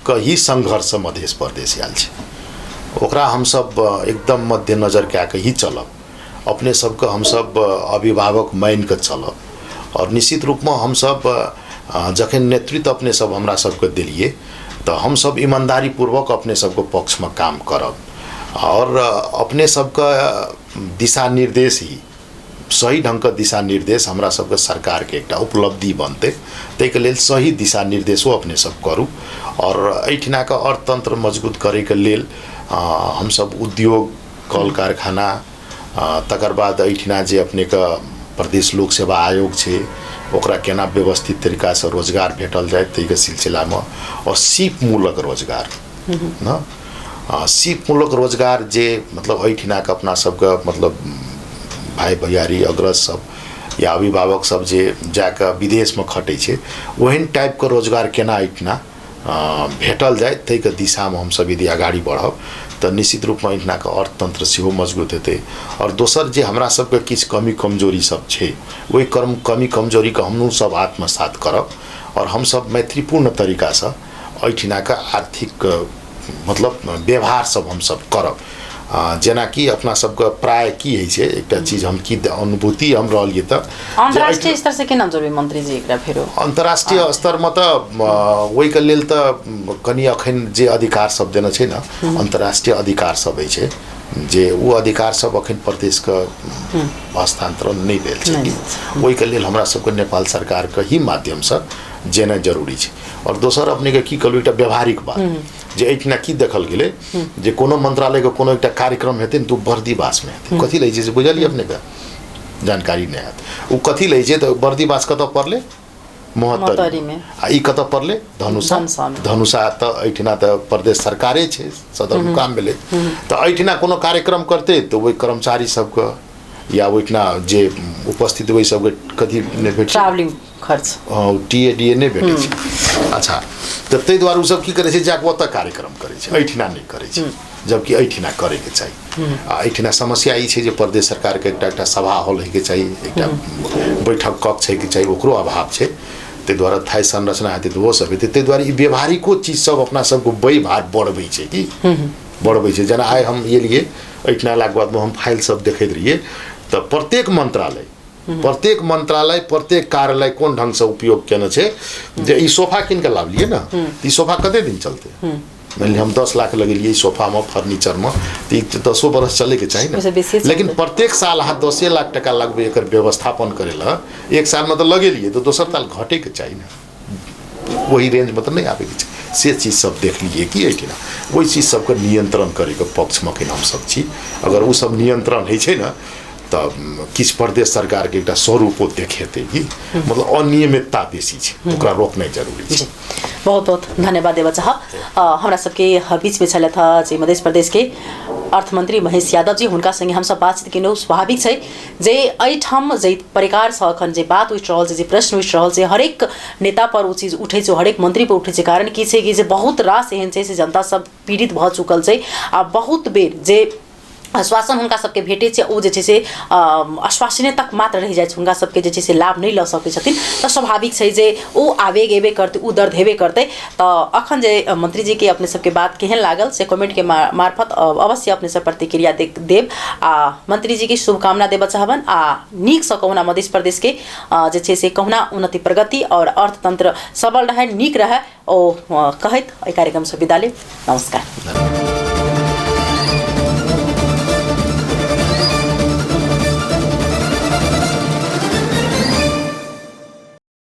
के ही संघर्ष से मध्य प्रदेश आयल छे ओकरा हम सब एकदम मद्देनजर क्या के ही चलब अपने सबके हम सब अभिभावक मान के चलब और निश्चित रूप में हम सब जखन नेतृत्व अपने सब हमरा सबके दिलिए तो हम सब ईमानदारी पूर्वक अपने सबके पक्ष में काम करब और अपने सबका दिशा निर्देश ही सही ढंग का दिशा निर्देश हमरा सबके सरकार के एकटा उपलब्धि बनते ताहिके लेल सही दिशा निर्देशो अपने सब करूँ और एठिना का अर्थतंत्र मजबूत करे के लेल हम सब उद्योग कल कारखाना तकर बाद एहिठिना जे अपने का प्रदेश लोक सेवा आयोग छे ओकरा केना व्यवस्थित तरीका से रोजगार भेटल जाए तै के सिलसिला में और सीप मूलक रोजगार न सीप मूलक रोजगार जे मतलब एहिठिना के अपना सबके मतलब भाई भैयारी अग्रज सब या अभिभावक सब जे जाके विदेश में खटे छे ओहन टाइप के रोजगार केना एहिठिना भेटल जाए तै के दिशा में हम सब यदि आगाड़ी बढ़ब तो निश्चित रूप में एहिठिना के अर्थतंत्र सेहो मजबूत हेतै और दोसर जे हमरा सबके किछु कमी कमजोरी सब छे ओहि कमी कमजोरी के हमहूँ सब आत्मसात करब और हम सब मैत्रीपूर्ण तरीका से एहिठिना के आर्थिक मतलब व्यवहार सब हम सब करब जेना कि अपना सबके प्राय की है छे एकटा चीज हम की अनुभूति हम रहलिए त अंतर्राष्ट्रीय स्तर से केना जोड़बे मंत्री जी एकरा फेरो अंतर्राष्ट्रीय स्तर में त ओहि के लेल त कनी अखन जे अधिकार सब देना छे ना अंतर्राष्ट्रीय अधिकार सब है छे जे वो अधिकार सब अखन प्रदेश के हस्तांतरण नहीं भेल छे ओहि के लेल हमरा सबके नेपाल सरकार के ही माध्यम से जेना जरूरी छे और दोसर अपने के की कहलु एकटा व्यवहारिक बात जे एहिठिना की देखल गेलै जे कोनो मंत्रालय के कोनो एकटा कार्यक्रम हेतै न तो बर्दीवास में हेतै कथी लै छै से बुझलिए अपने के जानकारी नहीं हैत उ कथी लै छै तो बर्दीवास कत पड़ले मोहत्तरी में आ ई कत पड़ले धनुषा त एहिठिना त प्रदेश सरकारे छै सदर मुकाम भेलै त एहिठिना कोनो कार्यक्रम करते तो ओहि कर्मचारी सबके या ओहिठिना जे उपस्थित ओहि सबके कथी ने भेट ट्रैवलिंग खर्च टीएडीए नहीं भेटे छै अच्छा तो तै द्वारा उ सब की करे छै जाके ओतऽ कार्यक्रम करे छै एहिठिना नहीं करे छै जबकि एहिठिना करे के चाहिए आ एहिठिना समस्या ई छै जे प्रदेश सरकार के एकटा सभा हॉल है के चाहिए एकटा बैठक कक्ष है के चाहिए ओकरो अभाव छै तै द्वारा थाई संरचना हेतै तो वो सब हेतै तै द्वारा ई व्यवहारिको चीज सब अपना सबको बई भार बढ़बै छै कि बढ़बै छै जेना आइ हम ये लिए एहिठिना लाग बाद में हम फाइल सब देखैत रहिए तो प्रत्येक मंत्रालय प्रत्येक कार्यालय कोन ढंग से उपयोग केने छै जे ई सोफा किन के लावलिए ना ई सोफा कते दिन चलते मान ली हम 10 लाख लगेलिए सोफा में फर्नीचर में तो 10 बरस चले के चाहिए ना लेकिन प्रत्येक साल अहाँ 10 लाख टका लगबे एकर व्यवस्थापन करे ला एक साल में तो लगेलिए तो दोसर साल घटे के चाहिए ना वही रेंज में तो नहीं आवे के चाहिए से चीज सब देख लीजिए कि एहिठिना वही चीज सबके नियंत्रण करे के पक्ष में हम सब छी अगर वो सब नियंत्रण है छै ना तो किस प्रदेश सरकार के एकटा स्वरूपो देखेते कि मतलब अनियमितता बेसी छै ओकरा रोकनाइ जरूरी छै बहुत बहुत धन्यवाद देवा चाह हमरा सबके बीच में छले था जे मध्य प्रदेश के अर्थमंत्री महेश यादव जी हुनका संगे हम सब बातचीत केलहुँ स्वाभाविक छै जे एहिठाम जे परिकार से अखन जे बात उठि रहल छै जे प्रश्न उठि रहल छै हरेक नेता पर ओ चीज उठे छै हरेक मंत्री पर उठे छै कारण की छै कि जे बहुत रास एहन छै से जनता सब पीड़ित भ चुकल छै आ बहुत बेर जे आश्वासन हुनका सबके भेटे छै ओ जे छै से आश्वासने तक मात्र रह जाए छै हुनका सबके जे छै से लाभ नहीं ल सकै छथिन तो स्वाभाविक छै जे ओ आवेग एबे करते ओ दर्द हेबे करते तो अखन जे मंत्री जी के अपने सबके बात केहन लागल से कमेंट के मार्फत अवश्य अपने सब प्रतिक्रिया देव आ मंत्री जी के शुभकामना देबा चाहबन आ नीक से कहुना मध्य प्रदेश के जे छै से कहुना उन्नति प्रगति और अर्थतंत्र सबल रहे नीक रहे ओ कहत एहि कार्यक्रम से विदा ले नमस्कार।